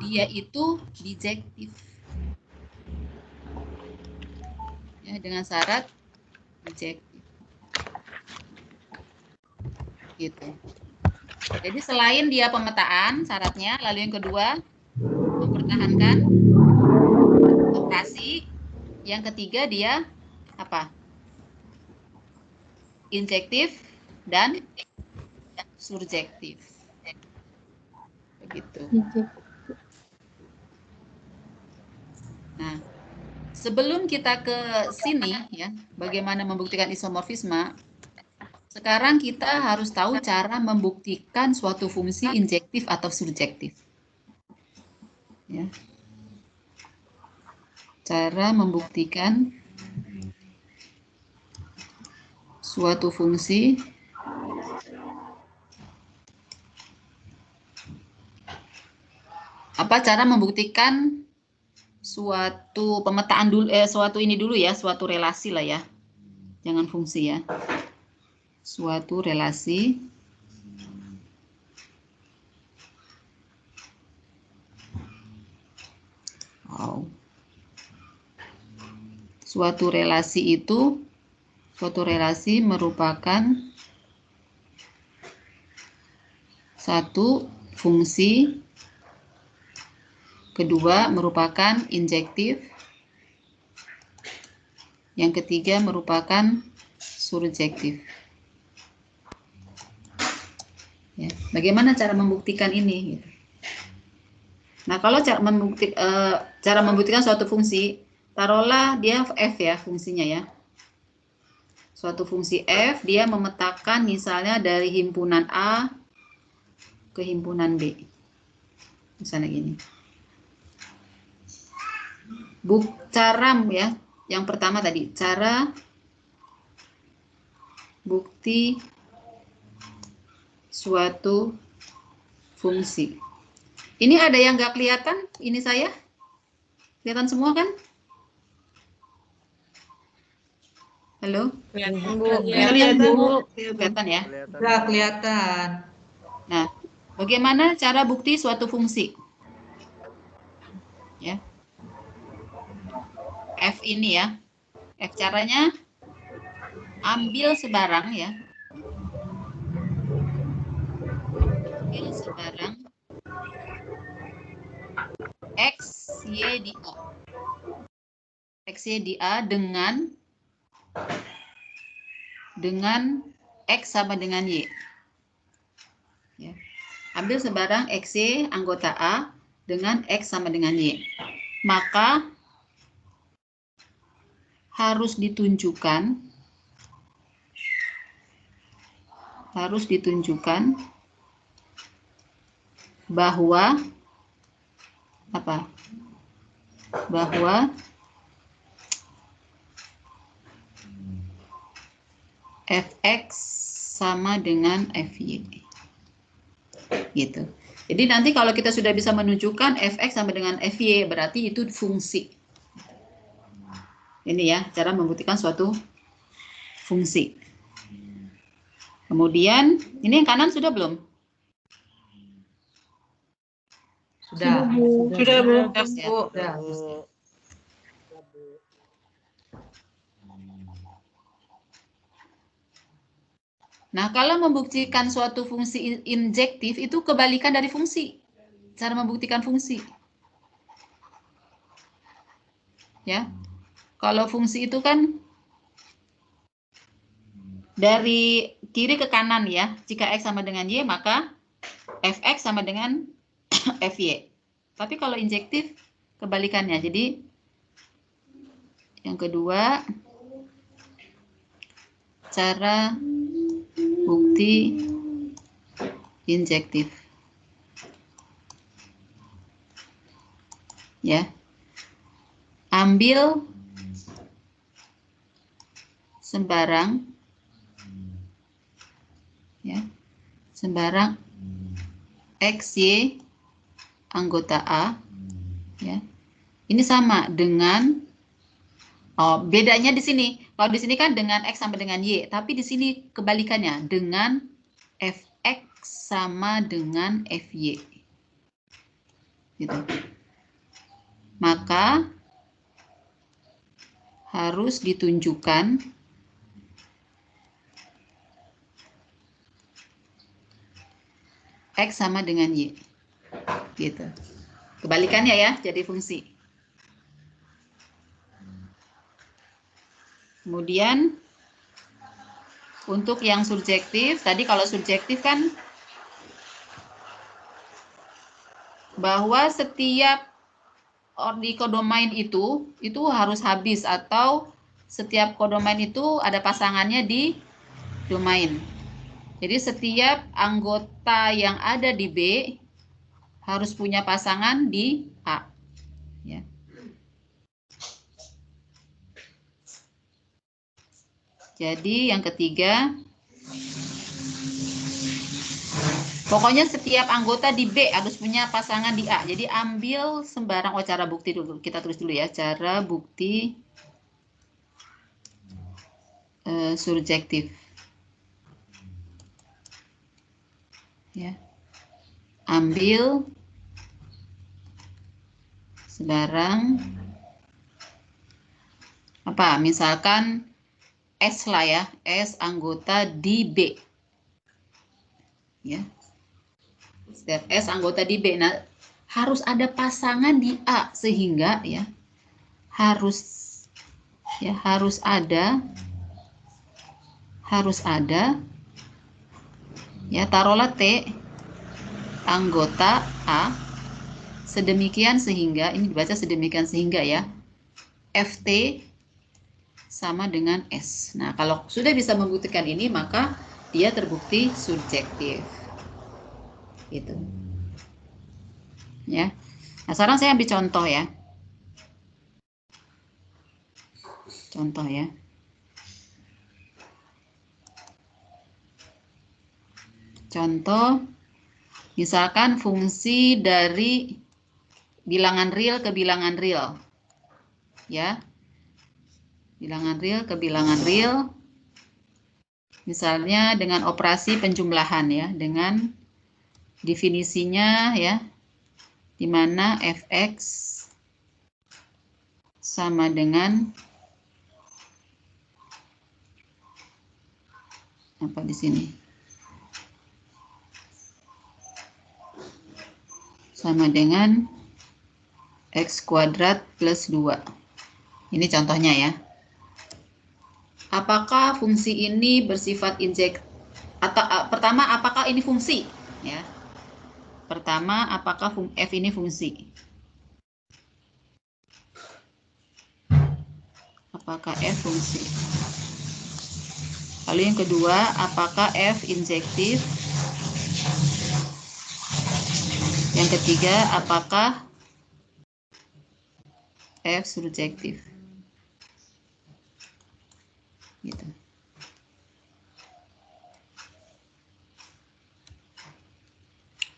Dia itu bijektif. Ya, dengan syarat bijektif. Gitu. Jadi selain dia pemetaan syaratnya, lalu yang kedua mempertahankan operasi, yang ketiga dia apa? Injektif dan surjektif. Begitu. Nah, sebelum kita ke sini ya, bagaimana membuktikan isomorfisme, sekarang kita harus tahu cara membuktikan suatu fungsi injektif atau surjektif. Ya. Cara membuktikan suatu fungsi cara membuktikan suatu pemetaan dulu suatu ini dulu ya, suatu relasi lah ya. Jangan fungsi ya. Suatu relasi suatu relasi merupakan satu fungsi, kedua merupakan injektif, yang ketiga merupakan surjektif. Ya, bagaimana cara membuktikan ini? Nah, kalau cara membuktikan suatu fungsi, taruhlah dia f ya fungsinya ya. Suatu fungsi f dia memetakan misalnya dari himpunan A ke himpunan B. Misalnya gini. Cara ya, yang pertama tadi cara bukti suatu fungsi. Ini ada yang nggak kelihatan? Ini saya? Kelihatan semua kan? Halo? Kelihatan, Bu. Kelihatan, Bu. Kelihatan ya? Sudah kelihatan. Nah, bagaimana cara bukti suatu fungsi? Ya. F ini ya. F caranya ambil sebarang ya. Ambil sebarang X, Y di O. XY di A dengan X sama dengan Y. Ya. Ambil sebarang XY anggota A dengan X sama dengan Y. Maka harus ditunjukkan bahwa apa? Bahwa Fx sama dengan Fy. Gitu. Jadi nanti kalau kita sudah bisa menunjukkan Fx sama dengan Fy, berarti itu fungsi. Ini ya, cara membuktikan suatu fungsi. Kemudian, ini yang kanan sudah belum? Sudah. Sudah, Bu. Sudah. Nah, kalau membuktikan suatu fungsi injektif, itu kebalikan dari fungsi. Cara membuktikan fungsi. Ya. Kalau fungsi itu kan dari kiri ke kanan ya. Jika X sama dengan Y, maka Fx sama dengan Fy. Tapi kalau injektif, kebalikannya. Jadi, yang kedua, cara bukti injektif. Ya. Ambil sembarang ya. Sembarang XY anggota A ya. Ini sama dengan bedanya di sini. Kalau di sini kan dengan X sama dengan Y, tapi di sini kebalikannya dengan Fx sama dengan Fy. Gitu. Maka harus ditunjukkan X sama dengan Y. Gitu. Kebalikannya ya, jadi fungsi. Kemudian untuk yang subjektif, tadi kalau subjektif kan bahwa setiap di kodomain itu harus habis atau setiap kodomain itu ada pasangannya di domain. Jadi setiap anggota yang ada di B harus punya pasangan di A. Ya. Jadi yang ketiga, pokoknya setiap anggota di B harus punya pasangan di A. Jadi ambil sembarang, cara bukti dulu. Kita tulis dulu ya, cara bukti surjektif. Ya. Ambil sebarang apa? Misalkan S lah ya, S anggota di B. Ya. Setiap S anggota di B. Nah, harus ada pasangan di A sehingga ya harus ada ya, taruhlah T anggota A sedemikian sehingga, ini dibaca sedemikian sehingga ya FT sama dengan S. Nah, kalau sudah bisa membuktikan ini, maka dia terbukti subjektif. Gitu. Ya. Nah, sekarang saya ambil contoh ya. Contoh ya. Contoh, misalkan fungsi dari bilangan real ke bilangan real. Ya. Bilangan real ke bilangan real. Misalnya dengan operasi penjumlahan ya, dengan definisinya ya, di mana Fx sama dengan apa di sini? Sama dengan X² plus 2. Ini contohnya ya. Apakah fungsi ini bersifat injek atau pertama apakah ini fungsi ya? Pertama apakah f ini fungsi? Apakah f fungsi? Lalu yang kedua, apakah f injektif? Yang ketiga, apakah f surjektif? Gitu.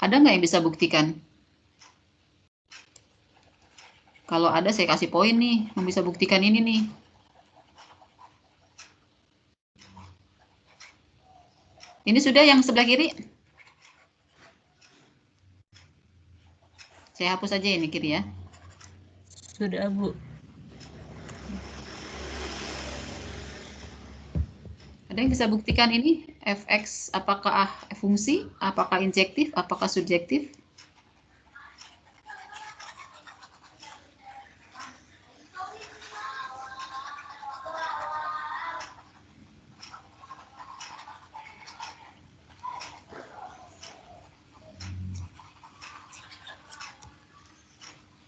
Ada nggak yang bisa buktikan? Kalau ada saya kasih poin nih, yang bisa buktikan ini nih. Ini sudah yang sebelah kiri? Saya hapus aja ini kiri ya. Sudah, Bu. Ada yang bisa buktikan ini? Fx apakah fungsi? Apakah injektif? Apakah subjektif?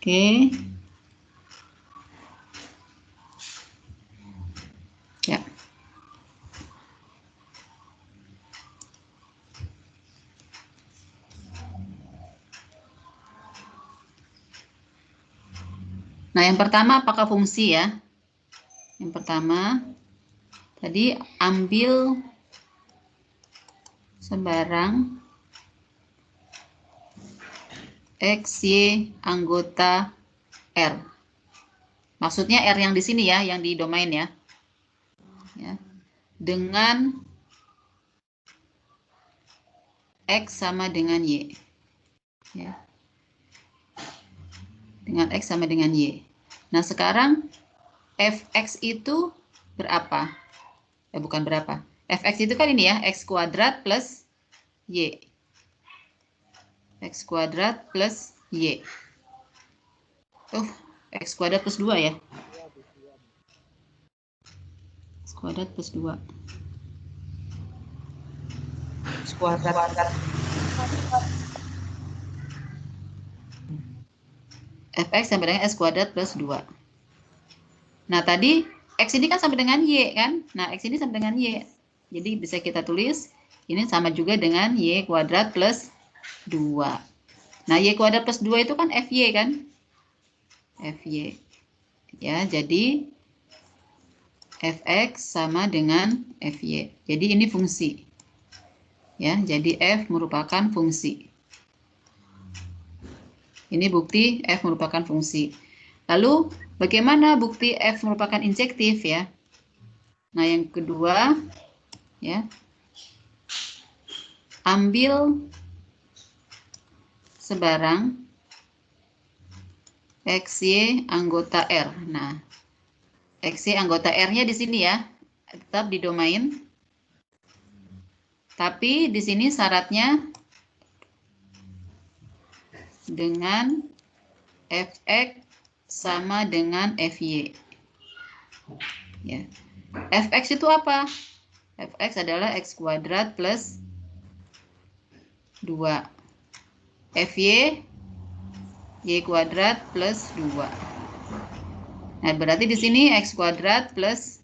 Oke. Ya. Nah, yang pertama apakah fungsi ya? Yang pertama, tadi ambil sembarang X, Y, anggota R. Maksudnya R yang di sini ya, yang di domain ya. Ya. Dengan X sama dengan Y. Ya. Dengan X sama dengan Y. Nah, sekarang Fx itu berapa? Bukan berapa. Fx itu kan ini ya, X kuadrat plus Y. X kuadrat plus Y. X kuadrat plus 2 ya. X kuadrat plus 2. X kuadrat. Fx sama dengan X kuadrat plus 2. Nah, tadi X ini kan sama dengan Y kan? Nah, X ini sama dengan Y. Jadi bisa kita tulis ini sama juga dengan Y kuadrat plus 2. Nah, Y kuadrat plus 2 itu kan Fy kan? Fy. Ya, jadi Fx sama dengan Fy. Jadi ini fungsi. Ya, jadi F merupakan fungsi. Ini bukti F merupakan fungsi. Lalu, bagaimana bukti F merupakan injektif ya? Nah, yang kedua, ya, ambil sebarang XY anggota R. Nah, XY anggota R-nya di sini ya, tetap di domain. Tapi di sini syaratnya dengan Fx sama dengan Fy. Ya. Fx itu apa? Fx adalah X kuadrat plus 2. Fy Y kuadrat plus 2. Nah, berarti di sini X kuadrat plus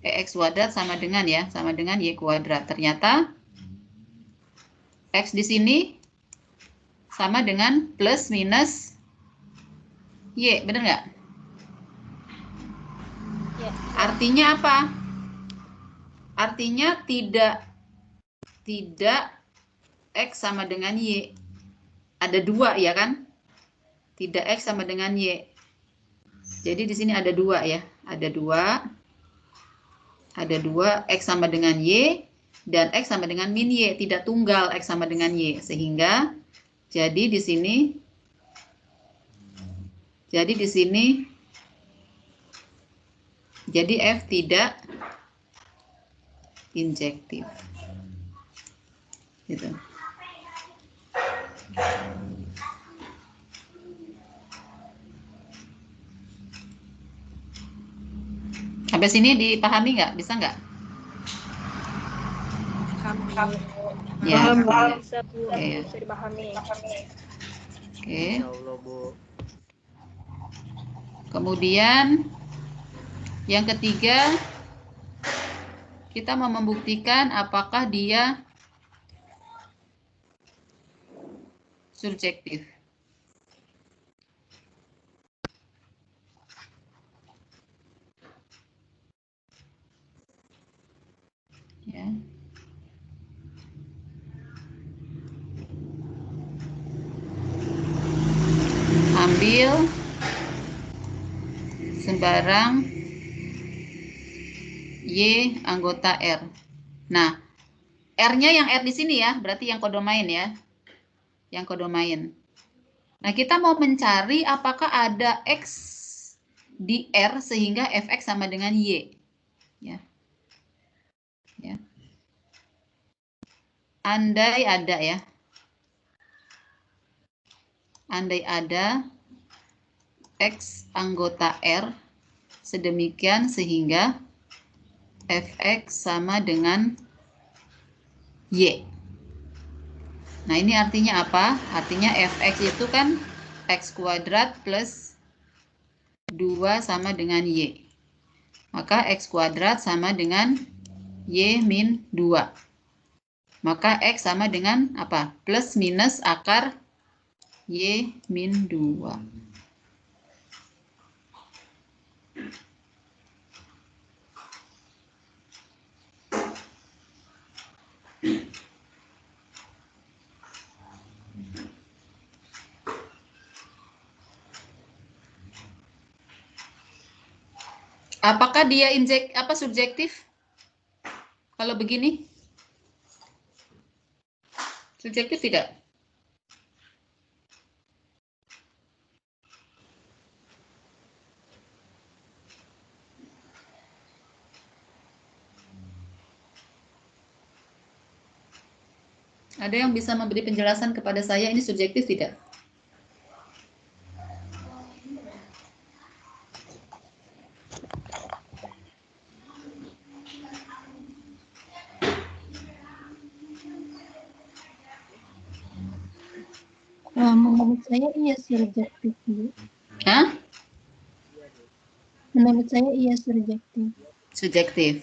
X kuadrat sama dengan ya, sama dengan Y kuadrat. Ternyata X di sini sama dengan plus minus Y, benar nggak? Ya. Artinya apa? Artinya tidak X sama dengan Y. Ada 2 ya kan? Tidak X sama dengan Y. Jadi di sini ada 2 ya. Ada 2. Ada 2 X sama dengan Y. Dan X sama dengan min Y. Tidak tunggal X sama dengan Y. Sehingga jadi di sini jadi F tidak injektif. Gitu. Sampai sini dipahami nggak? Bisa nggak? Ya. Bisa Bu, Oke. bisa dipahami. Oke. Ya Allah, Bu. Kemudian yang ketiga, kita mau membuktikan apakah dia subjektif. Ya. Ambil sembarang Y anggota R. Nah, R-nya yang R di sini ya, berarti yang kodomain ya. Yang kodomain. Nah, kita mau mencari apakah ada X di R sehingga Fx sama dengan Y. Ya. Ya. Andai ada ya. Andai ada X anggota R sedemikian sehingga Fx sama dengan Y. Nah, ini artinya apa? Artinya Fx itu kan X kuadrat plus 2 sama dengan Y. Maka X kuadrat sama dengan Y min 2. Maka X sama dengan apa? Plus minus akar Y min 2. Apakah dia subjektif? Kalau begini? Subjektif tidak? Ada yang bisa memberi penjelasan kepada saya ini subjektif tidak? Menurut saya iya subjektif, Bu. Hah? Menurut saya iya subjektif. Subjektif.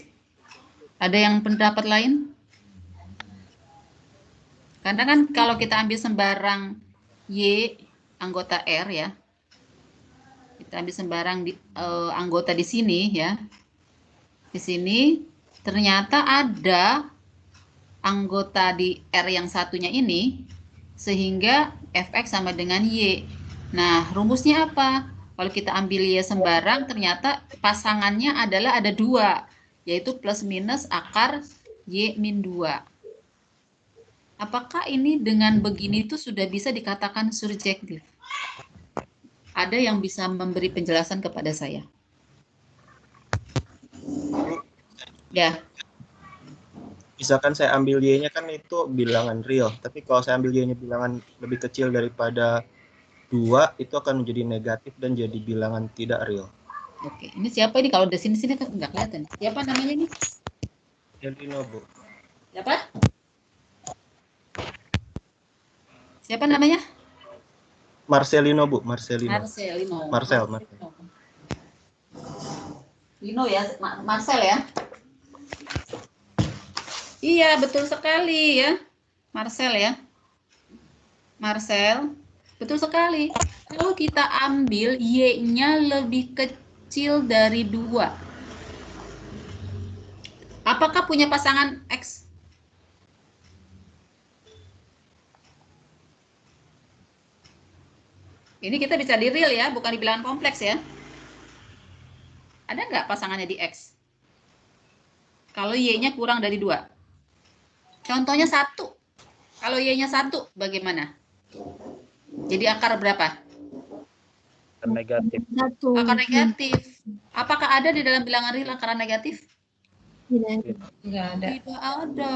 Ada yang pendapat lain? Karena kan kalau kita ambil sembarang Y anggota R ya, kita ambil sembarang anggota di sini ya, di sini ternyata ada anggota di R yang satunya ini sehingga Fx sama dengan Y. Nah, rumusnya apa? Kalau kita ambil Y sembarang, ternyata pasangannya adalah ada 2, yaitu plus minus akar Y min 2. Apakah ini dengan begini itu sudah bisa dikatakan subjektif? Ada yang bisa memberi penjelasan kepada saya? Ya. Misalkan saya ambil Y-nya kan itu bilangan real, tapi kalau saya ambil Y-nya bilangan lebih kecil daripada 2, itu akan menjadi negatif dan jadi bilangan tidak real. Oke, ini siapa ini? Kalau di sini kan nggak kelihatan. Siapa namanya ini? Marcelino, Bu. Siapa? Siapa namanya? Marcelino, Bu. Marcelino. Marcel. Lino ya, Marcel ya? Iya, betul sekali ya. Marcel ya. Marcel, betul sekali. Kalau kita ambil Y-nya lebih kecil dari 2. Apakah punya pasangan X? Ini kita bicara di real ya, bukan di bilangan kompleks ya. Ada nggak pasangannya di X? Kalau Y-nya kurang dari 2. Contohnya 1. Kalau Y-nya 1, bagaimana? Jadi akar berapa? Negatif. Akar negatif. Apakah ada di dalam bilangan real akar negatif? Tidak ada. Tidak ada.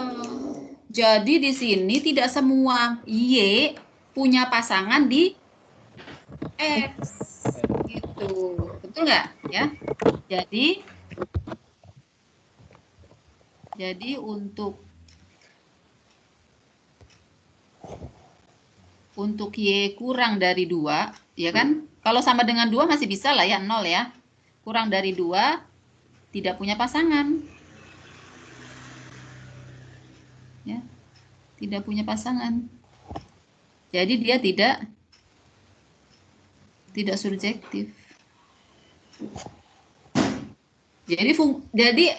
Jadi di sini tidak semua Y punya pasangan di X. Gitu. Betul nggak? Ya. Jadi Jadi untuk Y kurang dari 2, ya kan? Kalau sama dengan 2 masih bisa lah ya, 0 ya. Kurang dari 2, tidak punya pasangan. Ya, tidak punya pasangan. Jadi dia tidak surjektif. Jadi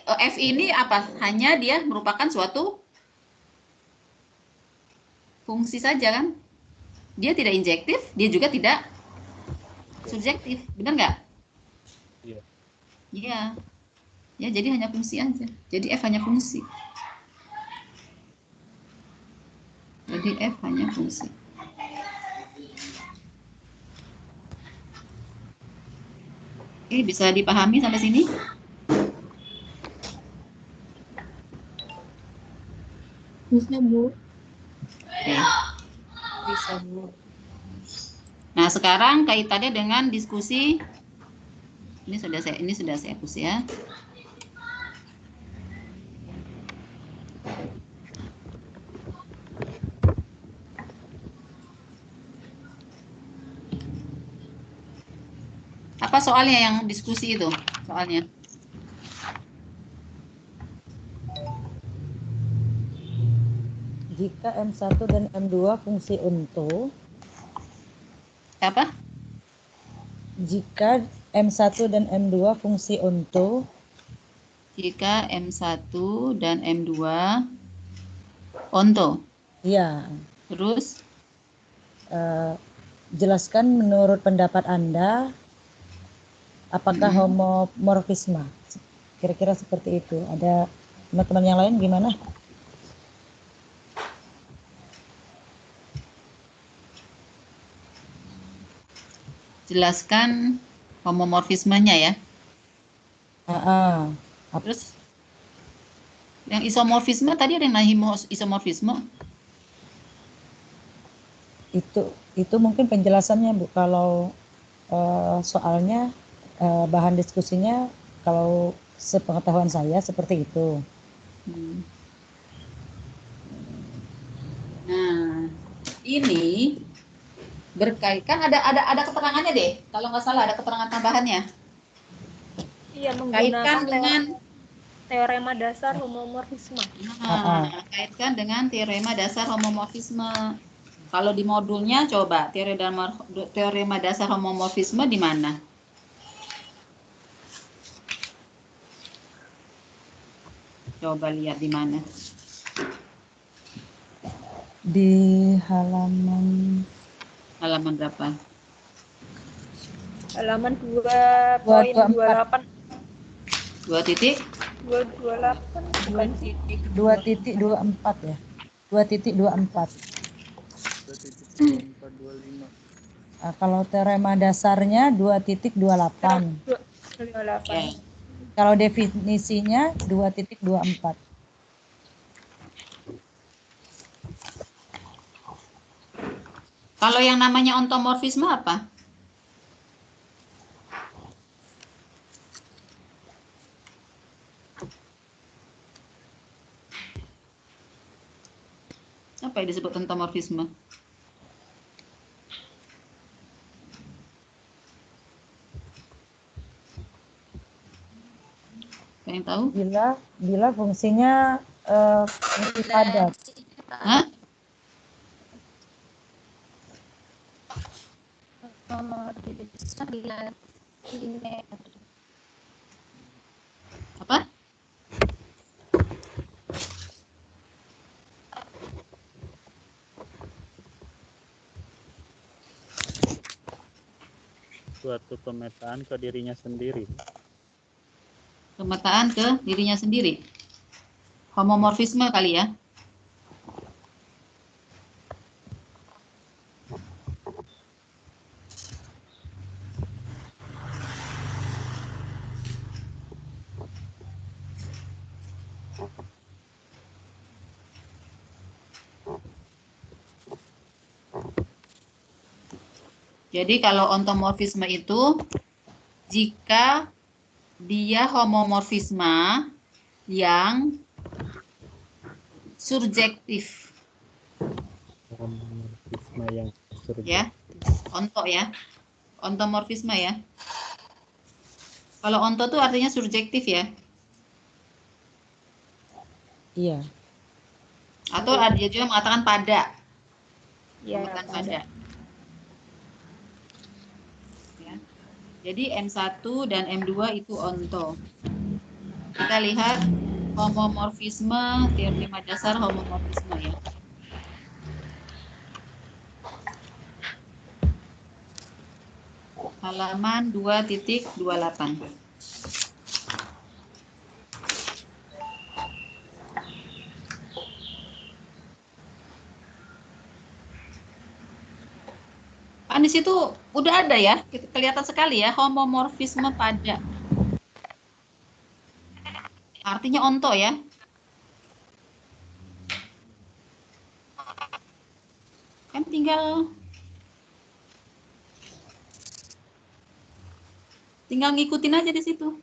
F ini apa? Hanya dia merupakan suatu fungsi saja kan? Dia tidak injektif, dia juga tidak subjektif, benar nggak? Iya. Iya. Ya, jadi hanya fungsi aja. Jadi F hanya fungsi. Jadi F hanya fungsi. Oke, bisa dipahami sampai sini? Bisa, Bu. Oke. Bisa, Bu. Nah, sekarang kaitannya dengan diskusi. Ini sudah saya hapus ya. Apa soalnya yang diskusi itu? Soalnya. Jika M1 dan M2 fungsi onto. Apa? Jika M1 dan M2 fungsi onto. Jika M1 dan M2 onto. Iya. Terus? Jelaskan menurut pendapat Anda, apakah homomorfisme? Kira-kira seperti itu. Ada teman-teman yang lain gimana? Jelaskan homomorfismenya ya. Terus yang isomorfisme tadi ada yang nanya isomorfisme. Itu mungkin penjelasannya, Bu. Kalau soalnya bahan diskusinya kalau sepengetahuan saya seperti itu. Nah, ini berkaitan ada keterangannya deh. Kalau nggak salah ada keterangan tambahannya. Iya, Kaitkan menggunakan dengan teorema dasar homomorfisme. Kaitkan dengan teorema dasar homomorfisme. Kalau di modulnya coba teorema dasar homomorfisme di mana? Coba lihat di mana. Di halaman berapa? Halaman 2.28. 2.28 bukan titik. 2.24 ya. 2.24. Kalau teorema dasarnya 2.28. Kalau definisinya 2.24. Kalau yang namanya ontomorfisme apa? Apa yang disebut ontomorfisme? Ada yang tahu? Bila fungsinya fungsi padat. Hah? Apa? Suatu pemetaan ke dirinya sendiri. Pemetaan ke dirinya sendiri. Homomorfisme kali ya. Jadi kalau ontomorfisme itu jika dia homomorfisme yang surjektif. Homomorfisme yang surjektif. Ya, onto ya. Ontomorfisme ya. Kalau onto tuh artinya surjektif ya. Iya. Atau ada juga mengatakan pada. Iya, Mengatakan pada. Ya. Jadi M1 dan M2 itu onto. Kita lihat homomorfisme, teori 5 dasar homomorfisme ya. Halaman 2.28. Kan di situ udah ada ya, kelihatan sekali ya homomorfisme pada. Artinya onto ya. Kan tinggal ngikutin aja di situ.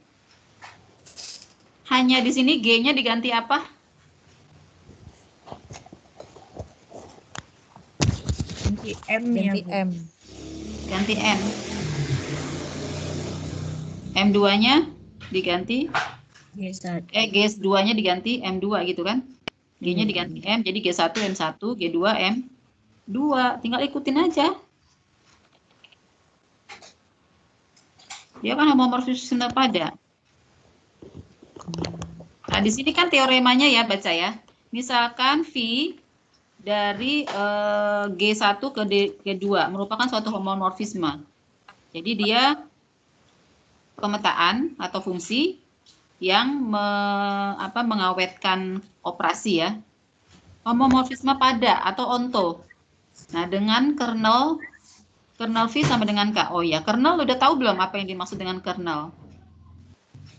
Hanya di sini G-nya diganti apa? Ganti M ya, Ganti Bu. M. Ganti M. M2-nya diganti G1. G2-nya diganti M2 gitu kan? G-nya diganti M, jadi G1 M1, G2 M2. Tinggal ikutin aja. Dia kan homomorfisme pada. Nah, di sini kan teoremanya ya, baca ya. Misalkan V dari G1 ke G2 merupakan suatu homomorfisme. Jadi dia pemetaan atau fungsi yang mengawetkan operasi ya. Homomorfisme pada atau onto. Nah, dengan kernel V sama dengan K. Oh ya, kernel udah tahu belum apa yang dimaksud dengan kernel?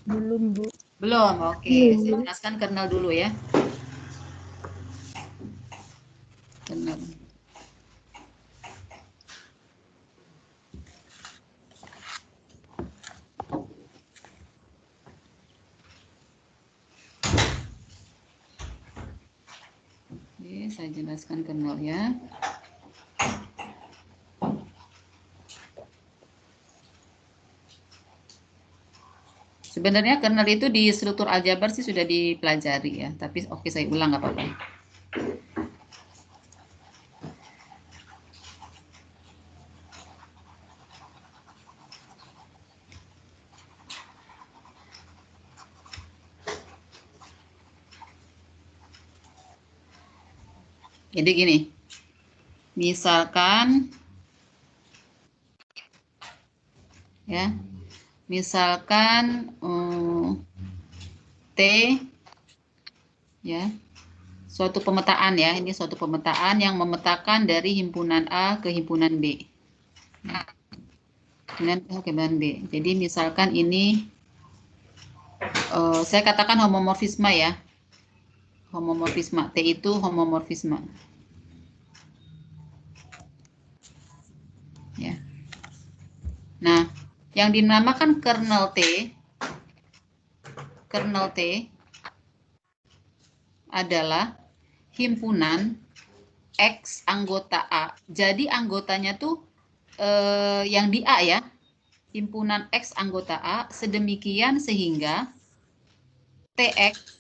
Belum, Bu. Belum, oke. Saya jelaskan kernel dulu ya. Kernel. Oke, saya jelaskan kernel ya. Sebenarnya kernel itu di struktur aljabar sih sudah dipelajari ya, tapi oke saya ulang nggak apa-apa. Jadi gini, misalkan ya, misalkan T ya, suatu pemetaan ya, ini suatu pemetaan yang memetakan dari himpunan A ke himpunan B. Himpunan A ke himpunan B. Jadi misalkan ini saya katakan homomorfisme ya. Homomorfisme, T itu homomorfisme. Ya. Nah, yang dinamakan kernel T adalah himpunan X anggota A. Jadi anggotanya tuh yang di A ya, himpunan X anggota A sedemikian sehingga TX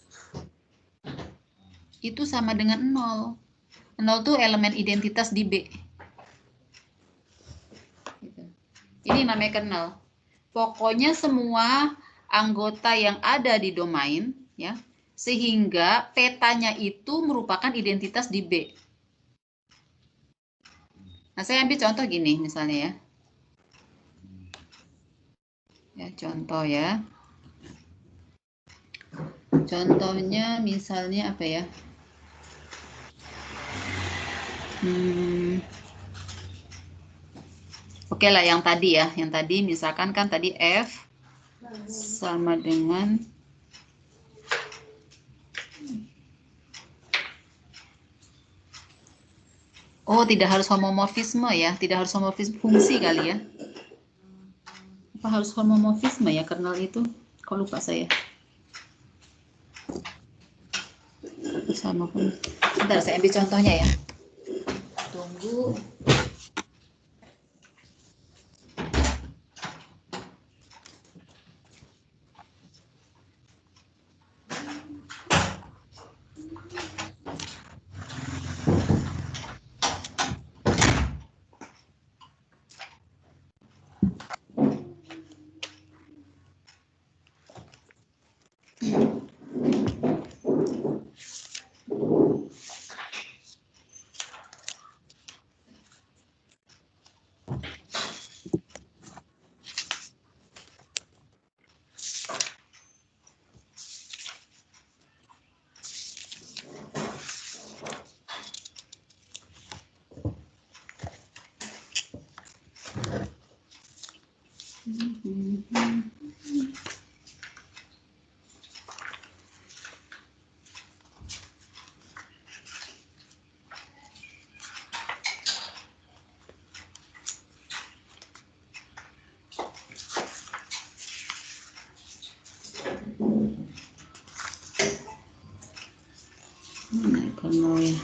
itu sama dengan 0. 0 tuh elemen identitas di B. Ini namanya kernel. Pokoknya semua anggota yang ada di domain ya, sehingga petanya itu merupakan identitas di B. Nah, saya ambil contoh gini misalnya ya. Ya, contoh ya. Contohnya misalnya apa ya? Oke lah yang tadi ya. Yang tadi misalkan kan tadi F sama dengan oh, tidak harus homomorfisme ya, tidak harus homomorfisme fungsi kali ya. Apa harus homomorfisme ya kernel itu? Kok lupa saya. sama pun. Bentar, saya ambil contohnya ya. Tunggu. Mana kalau ya?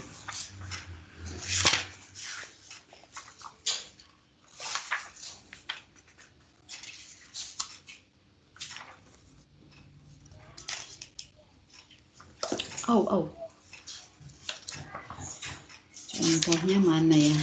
Oh. Contohnya mana ya?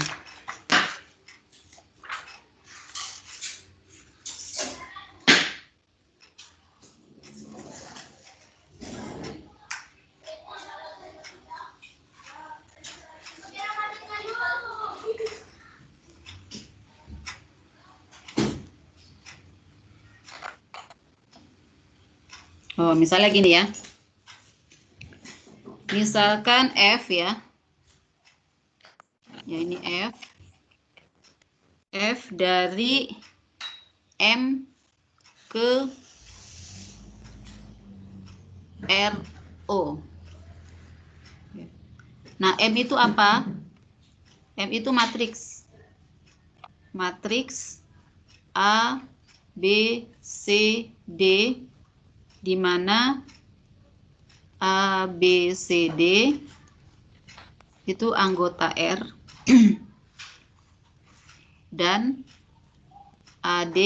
Oh, misalnya gini ya. Misalkan F ya. Ya ini F. F dari M ke RO. Nah, M itu apa? M itu matriks. Matriks A, B, C, D, di mana A, B, C, D itu anggota R dan AD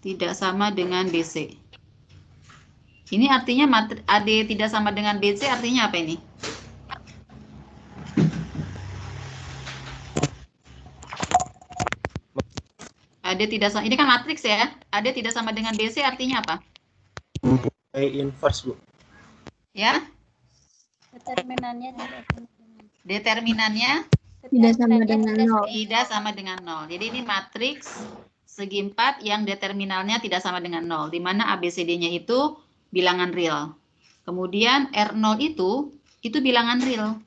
tidak sama dengan BC. Ini artinya AD tidak sama dengan BC artinya apa ini? AD tidak sama, ini kan matriks ya. AD tidak sama dengan BC artinya apa? Inverse, Bu. Ya? Determinannya Determinannya Tidak sama dengan 0. tidak sama dengan 0. Jadi ini matriks segi 4 yang determinalnya tidak sama dengan 0, di mana ABCD-nya itu bilangan real. Kemudian R0 itu bilangan real.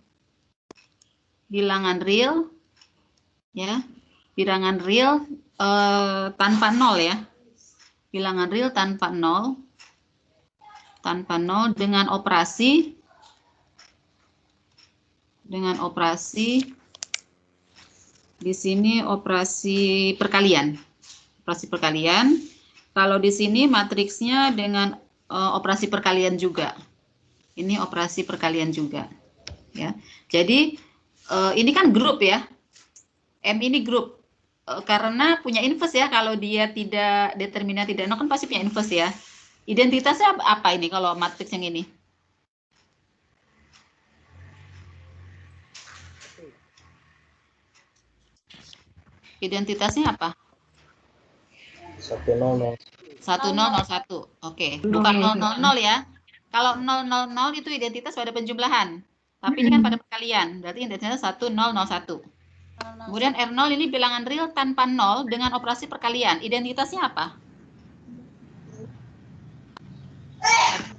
Bilangan real ya. Bilangan real tanpa 0 ya. Bilangan real tanpa 0. Tanpa 0 dengan operasi di sini operasi perkalian. Operasi perkalian. Kalau di sini matriksnya dengan operasi perkalian juga. Ini operasi perkalian juga. Ya. Jadi ini kan grup ya. M ini grup. Karena punya inverse ya. Kalau dia tidak determinan tidak nol kan pasti punya inverse ya. Identitasnya apa ini kalau matriks yang ini? Identitasnya apa? 1001. 1001. Oke, bukan 000 ya. Kalau 000 itu identitas pada penjumlahan. Tapi ini kan pada perkalian. Berarti identitasnya 1001. Kemudian R0 ini bilangan real tanpa 0 dengan operasi perkalian. Identitasnya apa?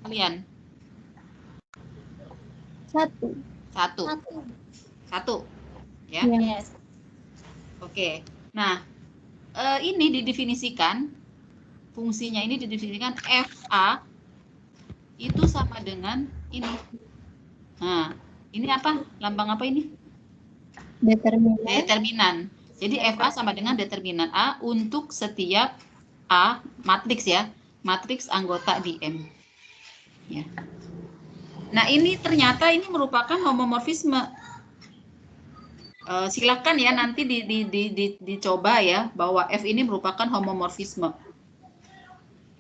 Perkalian. 1. Ya. Yes. Oke. Nah, ini didefinisikan, fungsinya ini didefinisikan FA itu sama dengan ini. Nah, ini apa? Lambang apa ini? Determinan. Jadi FA sama dengan determinan A untuk setiap A, matriks ya, matriks anggota di M. Ya. Nah, ini ternyata ini merupakan homomorfisme. Silakan ya nanti dicoba ya bahwa F ini merupakan homomorfisme.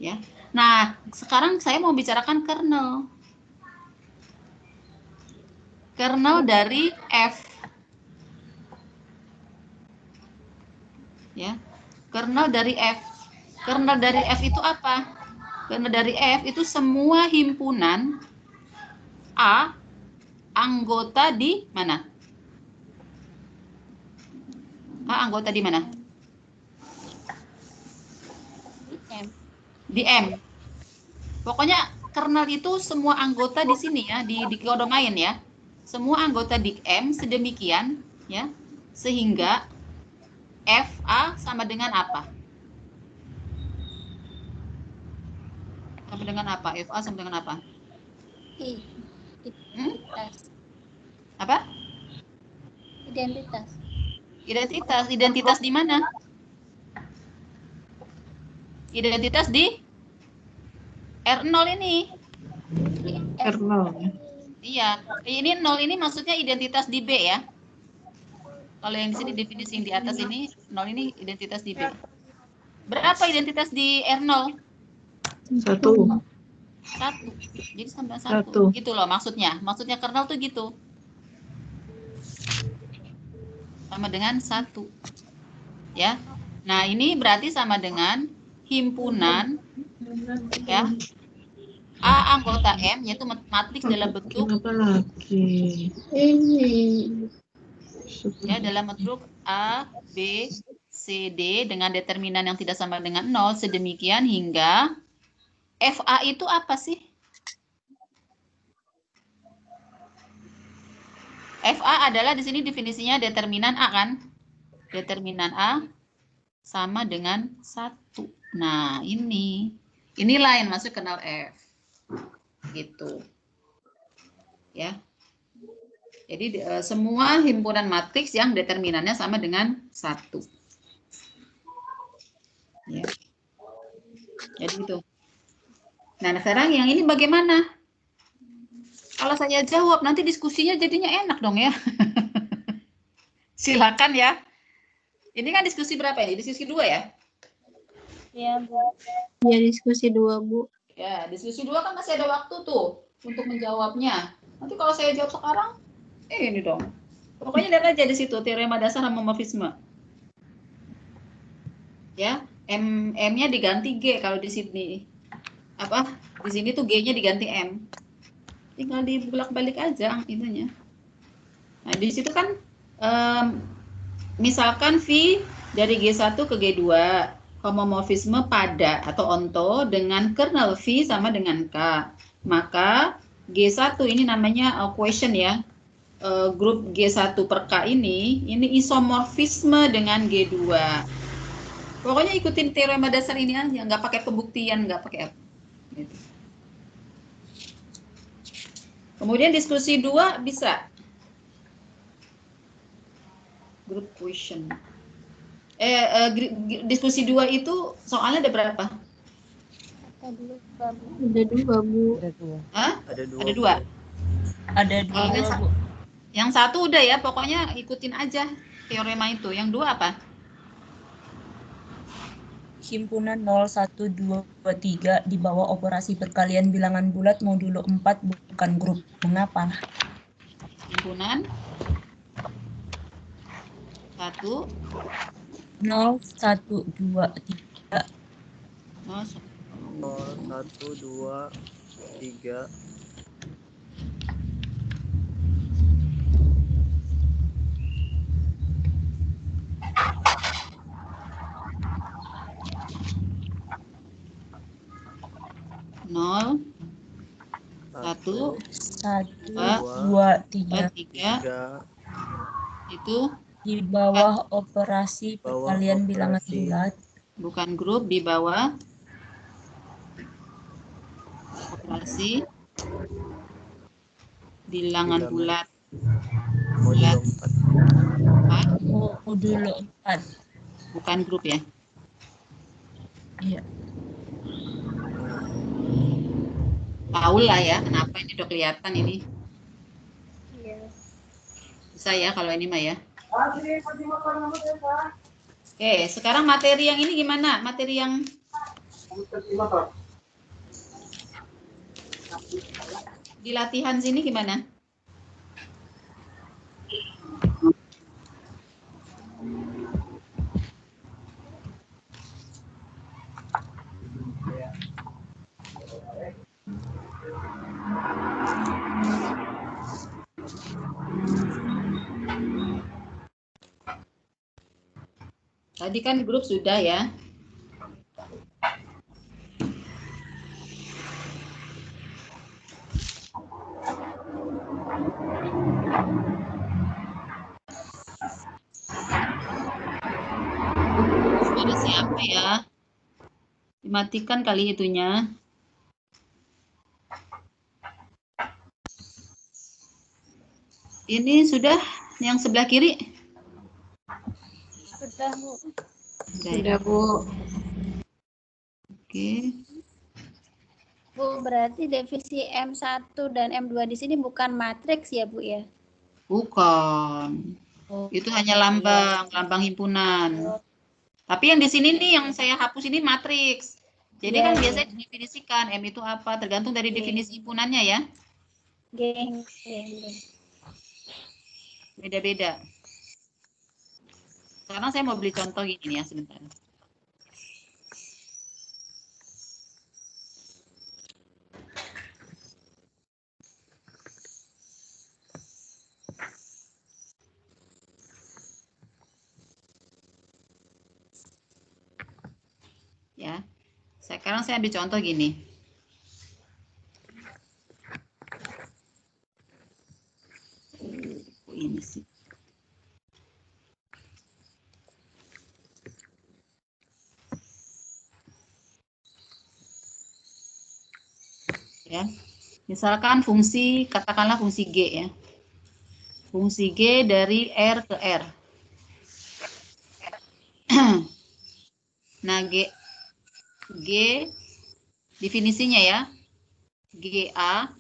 Ya. Nah, sekarang saya mau bicarakan kernel. Kernel dari F. Ya. Kernel dari F. Kernel dari F itu apa? Kernel dari F itu semua himpunan A anggota di mana? A anggota di mana? Di M. Di M. Pokoknya kernel itu semua anggota di sini ya, di kodomain ya. Semua anggota di M sedemikian ya, sehingga FA sama dengan apa? Sama dengan apa? FA sama dengan apa? Identitas. Apa? Identitas. Identitas. Identitas di mana? Identitas di R0 ini. Kernel. Iya, ini 0 ini maksudnya identitas di B ya. Kalau yang di sini definisi yang di atas ini 0 ini identitas di B. Berapa identitas di R0? 1. 1. Jadi sampai 1. Gitu loh maksudnya. Maksudnya kernel tuh gitu. Sama dengan 1. Ya. Nah, ini berarti sama dengan himpunan ya. A anggota M yaitu matriks dalam bentuk ya dalam bentuk A, B, C, D dengan determinan yang tidak sama dengan 0 sedemikian hingga FA itu apa sih? FA adalah di sini definisinya determinan A kan? Determinan A sama dengan 1. Nah, inilah yang masuk kernel F. Gitu. Ya. Jadi semua himpunan matriks yang determinannya sama dengan 1. Ya. Jadi itu. Nah, sekarang yang ini bagaimana? Kalau saya jawab, nanti diskusinya jadinya enak dong ya. Silakan ya. Ini kan diskusi berapa ini? Diskusi 2 ya? Iya, Bu. Ya, diskusi 2, Bu. Ya, diskusi 2 kan masih ada waktu tuh untuk menjawabnya. Nanti kalau saya jawab sekarang, ini dong. Pokoknya lihat aja di situ teorema dasar homomorfisme. Ya, M-nya diganti G kalau di sini. Apa? Di sini tuh G-nya diganti M. Tinggal dibulak-balik aja itunya. Nah, di situ kan misalkan V dari G1 ke G2 homomorfisme pada atau onto dengan kernel V sama dengan K. Maka G1 ini namanya question ya. Grup G1 per K ini isomorfisme dengan G2. Pokoknya ikutin teorema dasar ini aja, nggak pakai pembuktian, nggak pakai apa. Gitu. Kemudian diskusi 2 bisa. Group question. Diskusi 2 itu soalnya ada berapa? Ada 2, Bu. Hah? Ada 2. Ada 2. Ada 2, Bu. Yang 1 udah ya, pokoknya ikutin aja teorema itu. Yang 2 apa? Himpunan 0, 1, 2, 3 di bawah operasi perkalian bilangan bulat modulo 4 bukan grup. Mengapa? Himpunan 1 0, 1, 2, 3 0, 1, 2, 3. nol 1 2, 3 itu di bawah operasi perkalian bilangan bulat bukan grup di bawah operasi bilangan bulat modulo 4 bukan grup ya. Iya. Tahu lah ya kenapa ini udah kelihatan ini. Iya. Bisa ya kalau ini mah ya. Oke, sekarang materi yang ini gimana? Materi yang di latihan sini gimana? Tadi kan grup sudah ya. Suara siapa ya? Dimatikan kali itunya. Ini sudah yang sebelah kiri? Sudah, Bu. Sudah, Bu. Oke. Bu, berarti definisi M1 dan M2 di sini bukan matriks ya, Bu ya? Bukan. Itu hanya lambang himpunan. Tapi yang di sini nih yang saya hapus ini matriks. Jadi kan biasanya didefinisikan M itu apa, tergantung dari definisi himpunannya ya. Geng. Beda-beda. Sekarang saya mau beli contoh gini ya, sebentar. Ya, sekarang saya ambil contoh gini. Ini sih. Ya, misalkan fungsi, katakanlah fungsi G ya. Fungsi G dari R ke R. Nah, G definisinya ya. GA.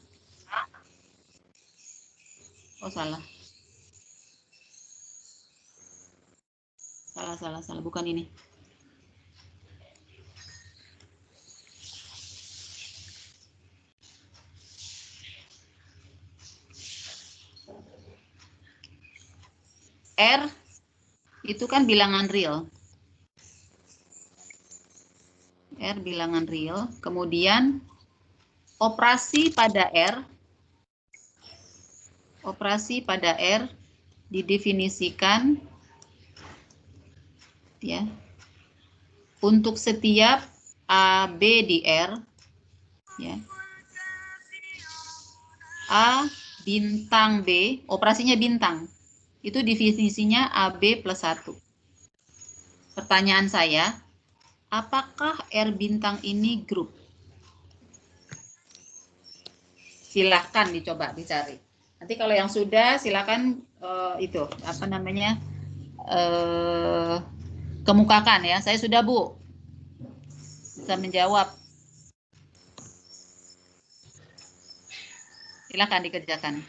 Oh, salah. Salah. Bukan ini. R itu kan bilangan real. R bilangan real. Kemudian operasi pada R didefinisikan ya untuk setiap A, B di R ya. A bintang B, operasinya bintang. Itu definisinya AB plus 1. Pertanyaan saya, apakah R bintang ini grup? Silahkan dicoba dicari. Nanti kalau yang sudah silahkan itu apa namanya kemukakan ya. Saya sudah Bu bisa menjawab. Silahkan dikerjakan.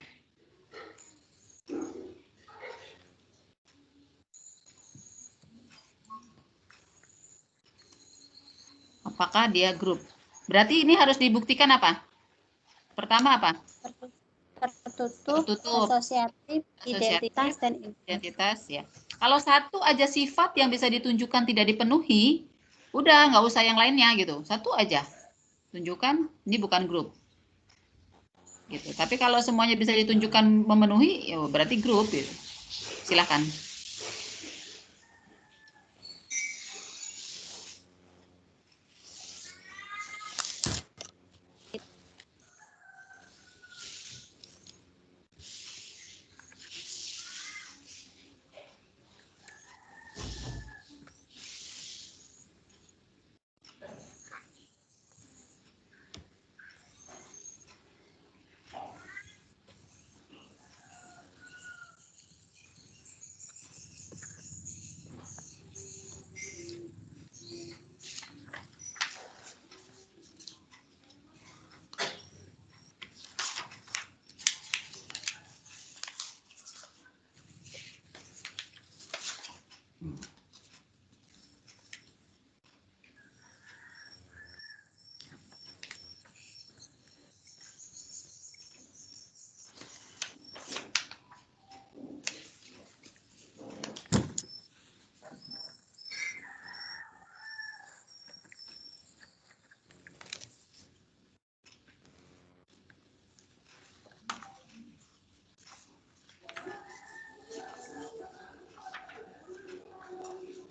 Apakah dia grup? Berarti ini harus dibuktikan apa? Pertama apa? Tertutup, asosiatif, identitas, dan identitas ya. Kalau satu aja sifat yang bisa ditunjukkan tidak dipenuhi, udah nggak usah yang lainnya gitu. Satu aja tunjukkan ini bukan grup. Gitu. Tapi kalau semuanya bisa ditunjukkan memenuhi, ya berarti grup gitu. Silahkan.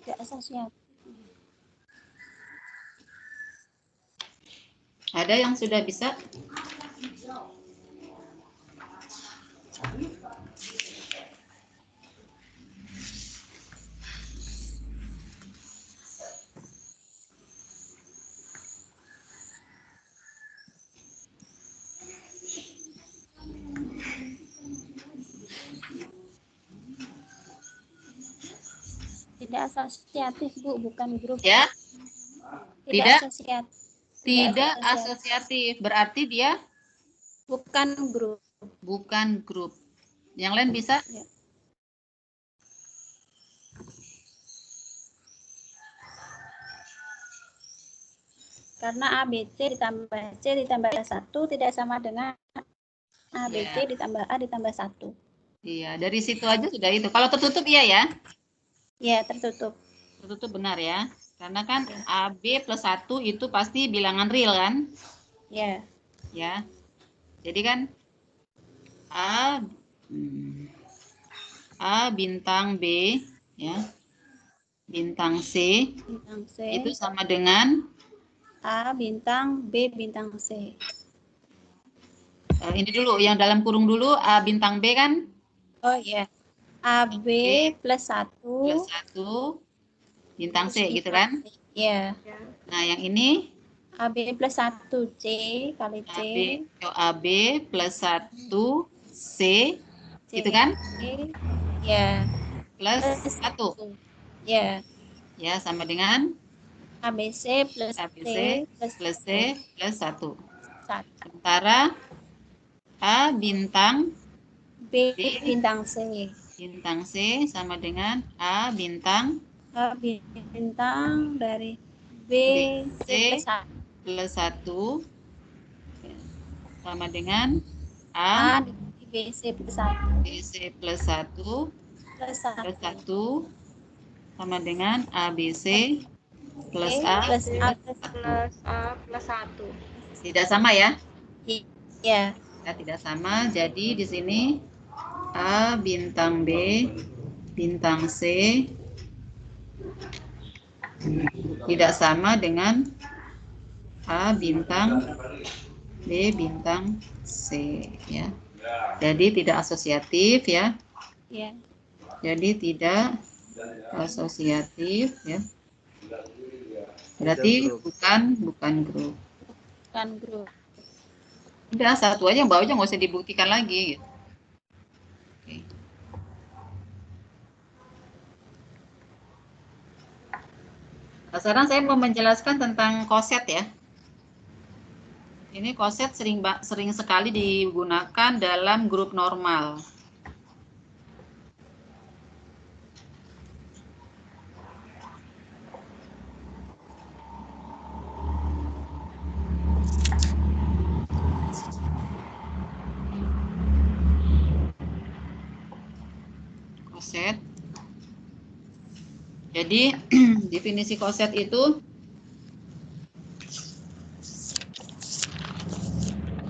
Tidak asosiatif. Ada yang sudah bisa? Tidak asosiatif, Bu, bukan grup. Ya. Tidak Tidak? asosiatif. Tidak asosiatif. Berarti dia Bukan grup. bukan grup. Yang lain bisa? Ya. Karena ABC ditambah C ditambah 1 tidak sama dengan ABC Ya. ditambah A ditambah 1. Iya, dari situ aja sudah itu. Kalau tertutup iya ya? Ya, tertutup. Tertutup benar ya. Karena kan AB plus 1 itu pasti bilangan real kan? Ya. Ya. Jadi kan A bintang B ya. Bintang C Bintang C. itu sama dengan A bintang B bintang C. ini dulu yang dalam kurung dulu A bintang B kan? Oh iya. AB plus 1 plus 1 bintang C gitu kan? Iya. Nah, yang ini AB plus 1 C kali C. AB plus 1 C gitu kan? Ya. Plus 1. Ya. Ya, sama dengan ABC plus ABC C plus C plus 1. 1. Sementara A bintang B bintang C. Bintang C sama dengan A bintang A bintang dari B C plus 1 sama dengan A BC plus 1. BC plus 1 Plus 1. sama dengan ABC plus A plus A plus A plus 1. Tidak sama ya? Iya. Ya, tidak sama. Jadi di sini A bintang B bintang C tidak sama dengan A bintang B bintang C ya. Jadi tidak asosiatif ya. Iya. Jadi tidak asosiatif ya. Berarti bukan grup. Bukan grup. Udah satu aja yang bawah aja nggak usah dibuktikan lagi gitu. Oke. Sekarang saya mau menjelaskan tentang koset ya. Ini koset sering sekali digunakan dalam grup normal. Koset. Jadi definisi koset itu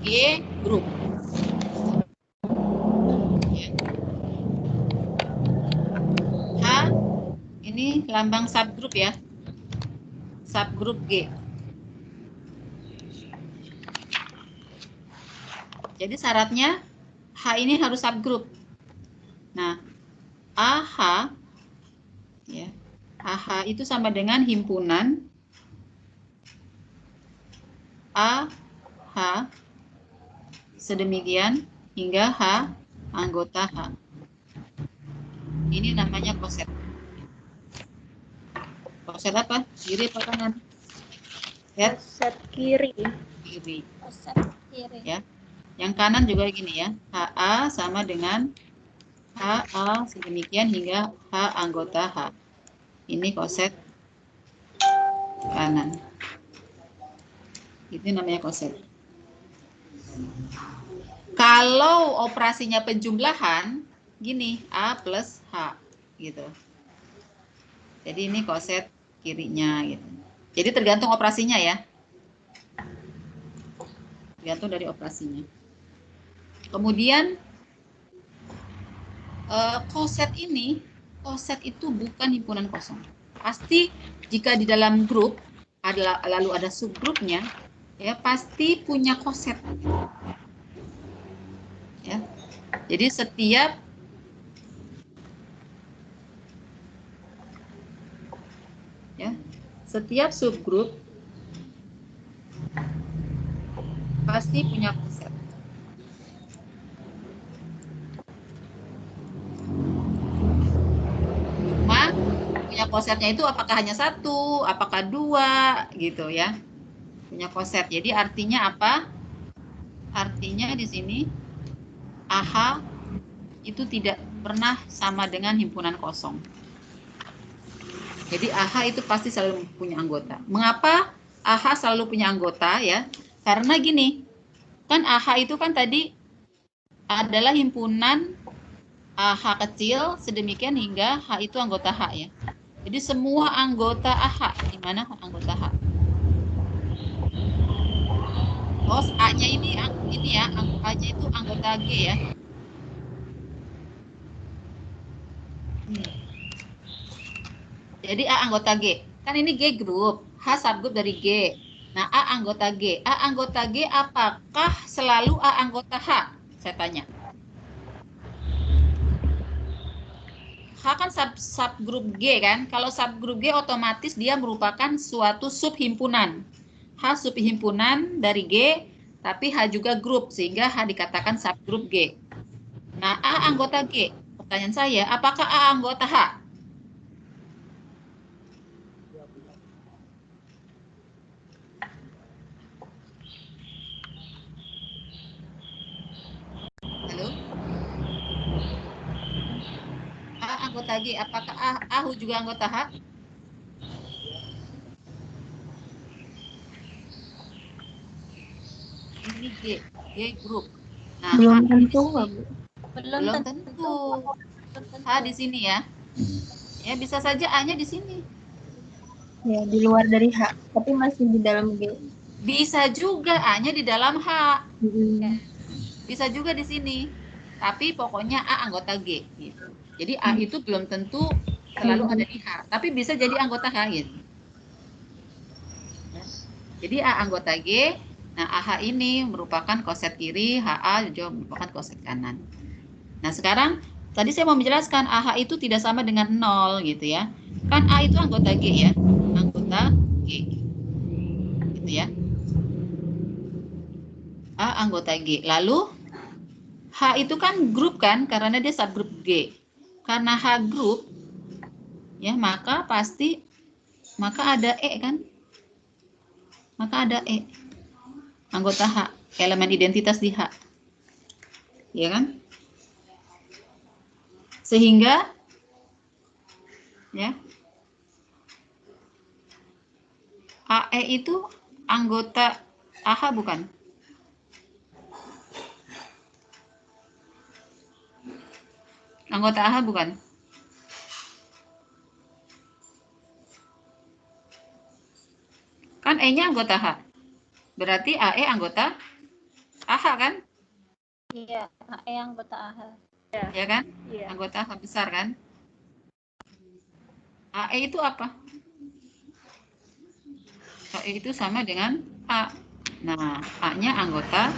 G grup. H ini lambang subgrup ya. Subgrup G. Jadi syaratnya H ini harus subgrup. Nah, AH ya. AH itu sama dengan himpunan AH sedemikian hingga H anggota H. Ini namanya koset. Koset apa? Kiri apa kanan? Ya. Koset kiri. Kiri. Koset kiri. Ya. Yang kanan juga gini ya. HA sama dengan HA sedemikian hingga H anggota H. Ini koset kanan. Itu namanya koset. Kalau operasinya penjumlahan, gini, A plus H, gitu. Jadi ini koset kirinya, gitu. Jadi tergantung operasinya ya. Tergantung dari operasinya. Kemudian koset ini koset itu bukan himpunan kosong. Pasti jika di dalam grup lalu ada subgrupnya, ya pasti punya koset. Ya. Jadi setiap subgrup pasti punya koset. Cuma punya kosetnya itu apakah hanya satu, apakah dua, gitu ya. Punya koset. Jadi artinya apa? Artinya di sini AH itu tidak pernah sama dengan himpunan kosong. Jadi AH itu pasti selalu punya anggota. Mengapa AH selalu punya anggota ya? Karena gini, kan AH itu kan tadi adalah himpunan AH kecil sedemikian hingga H itu anggota H ya. Jadi semua anggota AH, di mana anggota H? Oh, A-nya ini ya, A-nya itu anggota G ya. Jadi A anggota G. Kan ini G grup, H subgrup dari G. Nah, A anggota G. A anggota G apakah selalu A anggota H? Saya tanya. H kan subgrup G kan? Kalau subgrup G otomatis dia merupakan suatu subhimpunan. H subhimpunan dari G, tapi H juga grup, sehingga H dikatakan subgrup G. Nah, A anggota G. Pertanyaan saya, apakah A anggota H? Halo? A anggota G, apakah A juga anggota H? Ini G grup. Nah, Belum H tentu, di sini. Bu. Belum tentu. H di sini ya. Ya, bisa saja A-nya di sini. Ya, di luar dari H, tapi masih di dalam G. Bisa juga A-nya di dalam H. Hmm. Bisa juga di sini. Tapi pokoknya A anggota G gitu. Jadi A itu belum tentu selalu ada di H, tapi bisa jadi anggota H gitu. Jadi A anggota G, nah AH ini merupakan koset kiri, HA juga merupakan koset kanan. Nah sekarang tadi saya mau menjelaskan AH itu tidak sama dengan 0 gitu ya. Kan A itu anggota G ya, anggota G. Gitu ya. A anggota G. Lalu H itu kan grup kan, karena dia subgrup G. Karena H grup, ya maka ada E kan? Maka ada E, anggota H, elemen identitas di H. Ya kan? Sehingga ya AE itu anggota AH bukan? Anggota AH bukan? Kan E-nya anggota H. Berarti AE anggota AH kan? Iya, AE anggota AH. Ya kan? Iya. Anggota AH besar kan? AE itu apa? AE itu sama dengan A. Nah, A-nya anggota,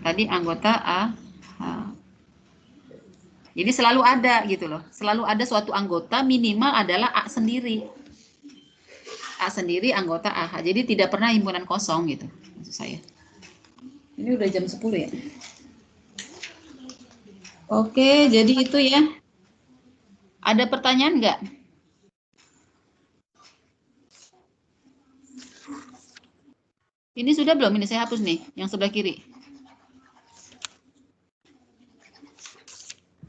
tadi anggota AH. Jadi selalu ada gitu loh. Selalu ada suatu anggota, minimal adalah A sendiri. A sendiri anggota AH. Jadi tidak pernah himpunan kosong gitu maksud saya. Ini udah jam 10 ya. Oke, jadi itu ya. Ada pertanyaan nggak? Ini sudah belum? Ini saya hapus nih, yang sebelah kiri.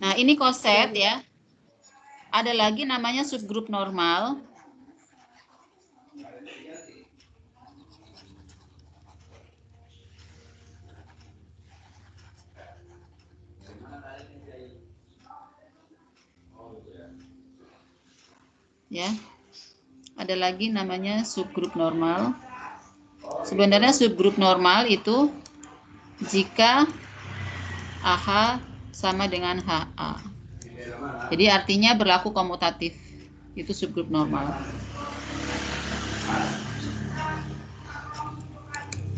Nah, ini koset ya. Ada lagi namanya subgrup normal. Ya. Ada lagi namanya subgrup normal. Sebenarnya subgrup normal itu jika AH sama dengan HA. Jadi artinya berlaku komutatif. Itu subgrup normal.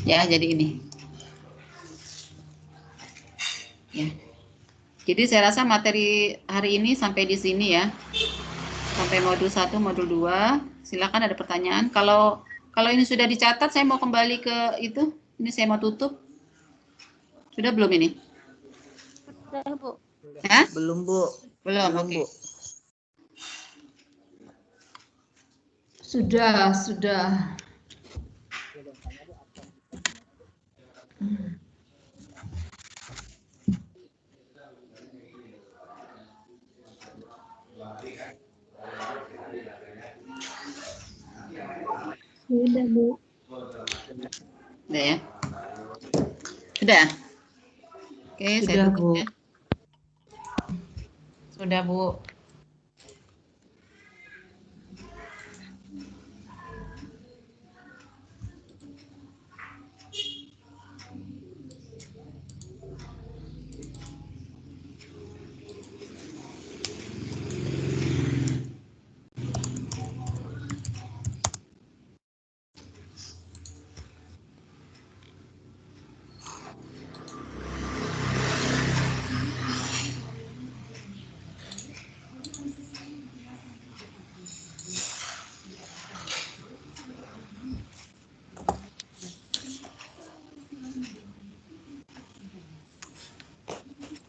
Ya, jadi ini. Ya. Jadi saya rasa materi hari ini sampai di sini ya. Sampai modul 1, modul 2. Silakan ada pertanyaan. Kalau ini sudah dicatat, saya mau kembali ke itu. Ini saya mau tutup. Sudah belum ini? Sudah, Bu. Hah? Belum, Bu. Belum, Belum, oke. Bu. Sudah. Sudah, Bu. Sudah ya? Sudah? Oke, saya Sudah, tutup Bu. ya. Sudah, Bu.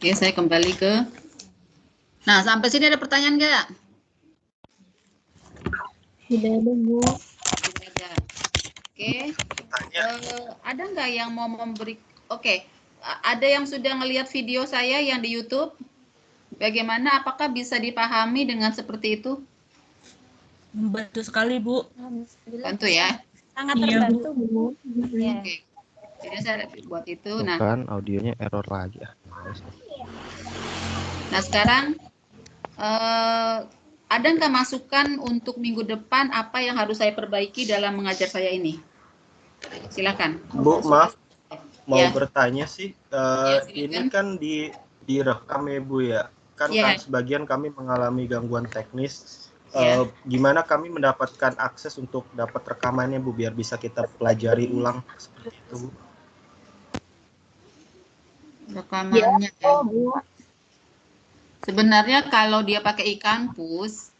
Oke, saya kembali ke... Nah, sampai sini ada pertanyaan nggak? Sudah ada, Bu. Tidak ada. Oke. Ada nggak yang mau memberi... Oke. Ada yang sudah ngelihat video saya yang di YouTube? Bagaimana? Apakah bisa dipahami dengan seperti itu? Membantu sekali, Bu. Bantu ya. Sangat Iya, terbantu, Bu. Ya. Oke. Jadi saya buat itu. Nah, Bukan, audionya error lagi. nah sekarang ada nggak masukan untuk minggu depan apa yang harus saya perbaiki dalam mengajar saya ini? Silakan. Bu, maaf, mau Ya. bertanya sih. Ya, Ini kan direkam ya, Bu ya. Kan Ya. sebagian kami mengalami gangguan teknis. Ya. Gimana kami mendapatkan akses untuk dapat rekamannya, Bu, biar bisa kita pelajari ulang seperti itu, Bu? Rekamannya ya. Sebenarnya kalau dia pakai e-kampus,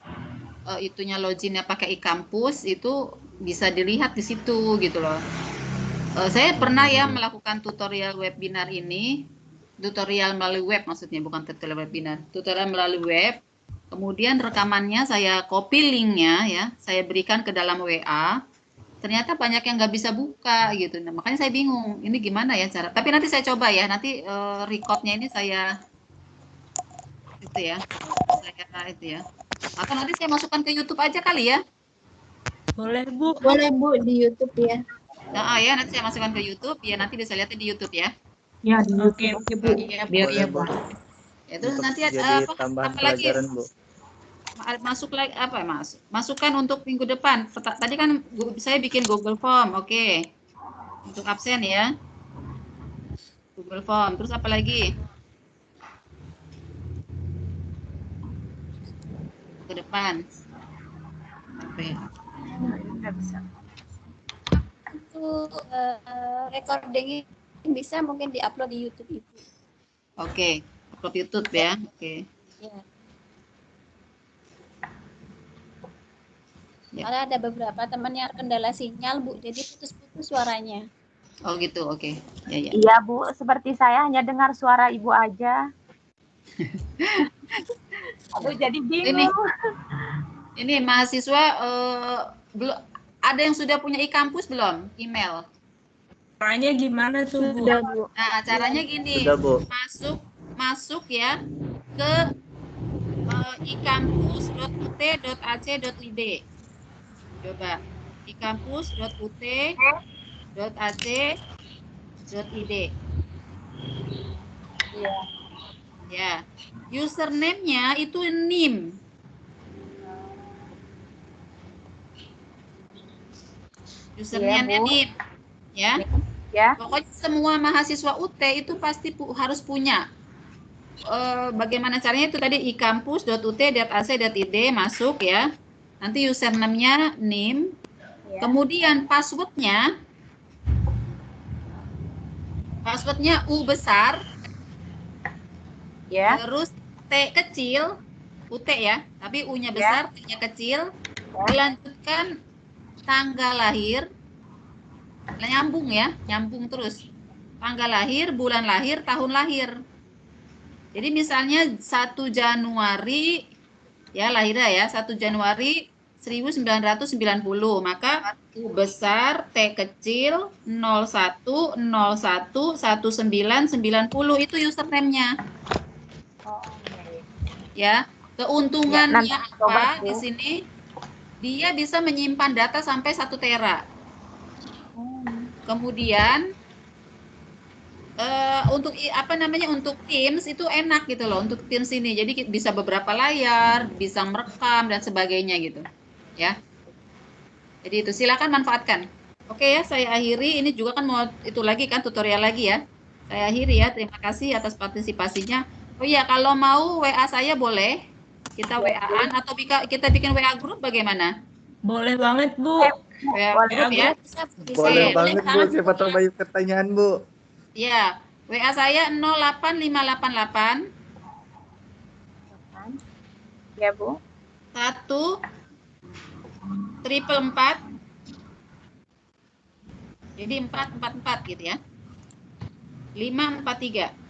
itunya loginnya pakai e-kampus itu bisa dilihat di situ gitu loh. Saya pernah ya melakukan tutorial webinar ini, tutorial melalui web maksudnya, bukan tutorial webinar, tutorial melalui web. Kemudian rekamannya saya copy linknya ya, saya berikan ke dalam WA. Ternyata banyak yang nggak bisa buka gitu. Nah, makanya saya bingung, ini gimana ya cara. Tapi nanti saya coba ya, nanti recordnya ini saya itu ya, saya itu ya. Atau nanti saya masukkan ke YouTube aja kali ya. Boleh, Bu. Boleh, Bu, di YouTube ya. Nah, ya nanti saya masukkan ke YouTube ya, nanti bisa lihatnya di YouTube ya. Ya, di Oke, YouTube. Bu. Iya, Biar iya, ya, Bu. Ya, terus Untuk nanti jadi apa tambahan lagi? pelajaran, Bu. Masuk lagi apa ya, Mas? Masukkan untuk minggu depan. Tadi kan saya bikin Google Form, oke. Untuk absen ya. Google Form. Terus apa lagi? Ke depan. Apa ya? Itu recording bisa mungkin diupload di YouTube Ibu. Oke, upload YouTube ya. Oke. Ya. Ya. Karena ada beberapa teman yang kendala sinyal, Bu, jadi putus-putus suaranya. Oh gitu, oke. Ya, ya. Iya, Bu. Seperti saya hanya dengar suara Ibu aja. Aduh, jadi bingung. Ini mahasiswa belum ada yang sudah punya e-kampus belum? Email. Caranya gimana tuh, Bu? Sudah, Bu. Nah, caranya gini. Sudah, Bu. Masuk ya ke ikampus.ut.ac.id. Coba ikampus.ut.ac.id. Iya. Ya. Username-nya itu NIM. Username-nya NIM. Ya. Ya. Pokoknya semua mahasiswa UT itu pasti harus punya. bagaimana caranya itu tadi ikampus.ut.ac.id masuk ya. Nanti username-nya NIM. Ya. Kemudian passwordnya U besar. Ya. Terus T kecil, UT ya, tapi U-nya besar, T-nya kecil. Dilanjutkan tanggal lahir. Nyambung ya, nyambung terus. Tanggal lahir, bulan lahir, tahun lahir. Jadi misalnya 1 Januari ya lahirnya ya 1 Januari 1990, maka U besar, T kecil, 01, 01, 1990 itu username-nya. Ya, keuntungannya apa di sini? Dia bisa menyimpan data sampai 1 tera. Kemudian untuk untuk Teams itu enak gitu loh untuk Teams ini. Jadi bisa beberapa layar, bisa merekam dan sebagainya gitu. Ya. Jadi itu silakan manfaatkan. Oke ya, saya akhiri. Ini juga kan mau itu lagi kan tutorial lagi ya. Saya akhiri ya. Terima kasih atas partisipasinya. Oh iya, kalau mau WA saya boleh. Kita WA-an atau kita bikin WA grup bagaimana? Boleh banget, Bu. WA grup ya. Boleh banget, Bu. Siapa tahu banyak pertanyaan, Bu. Ya, WA saya 08588 Ya, Bu. 1 444. Jadi 444 gitu ya. 543.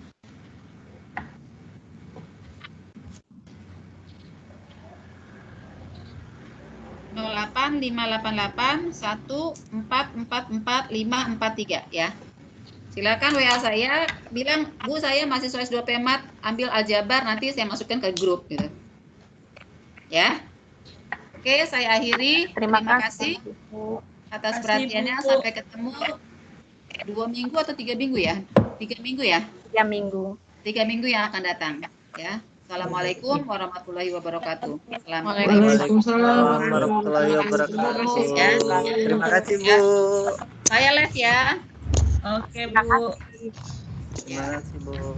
08588 1444543 ya. Silakan WA saya, bilang Bu saya mahasiswa S2 PMAT, ambil aljabar, nanti saya masukkan ke grup gitu. Ya. Oke, saya akhiri. Terima kasih atas perhatiannya. Sampai ketemu 2 minggu atau 3 minggu ya? 3 minggu ya? 3 minggu. 3 minggu yang akan datang ya. Assalamualaikum warahmatullahi wabarakatuh. Waalaikumsalam warahmatullahi wabarakatuh. Terima kasih, Bu. Saya live ya. Oke, Bu. Terima kasih, Bu.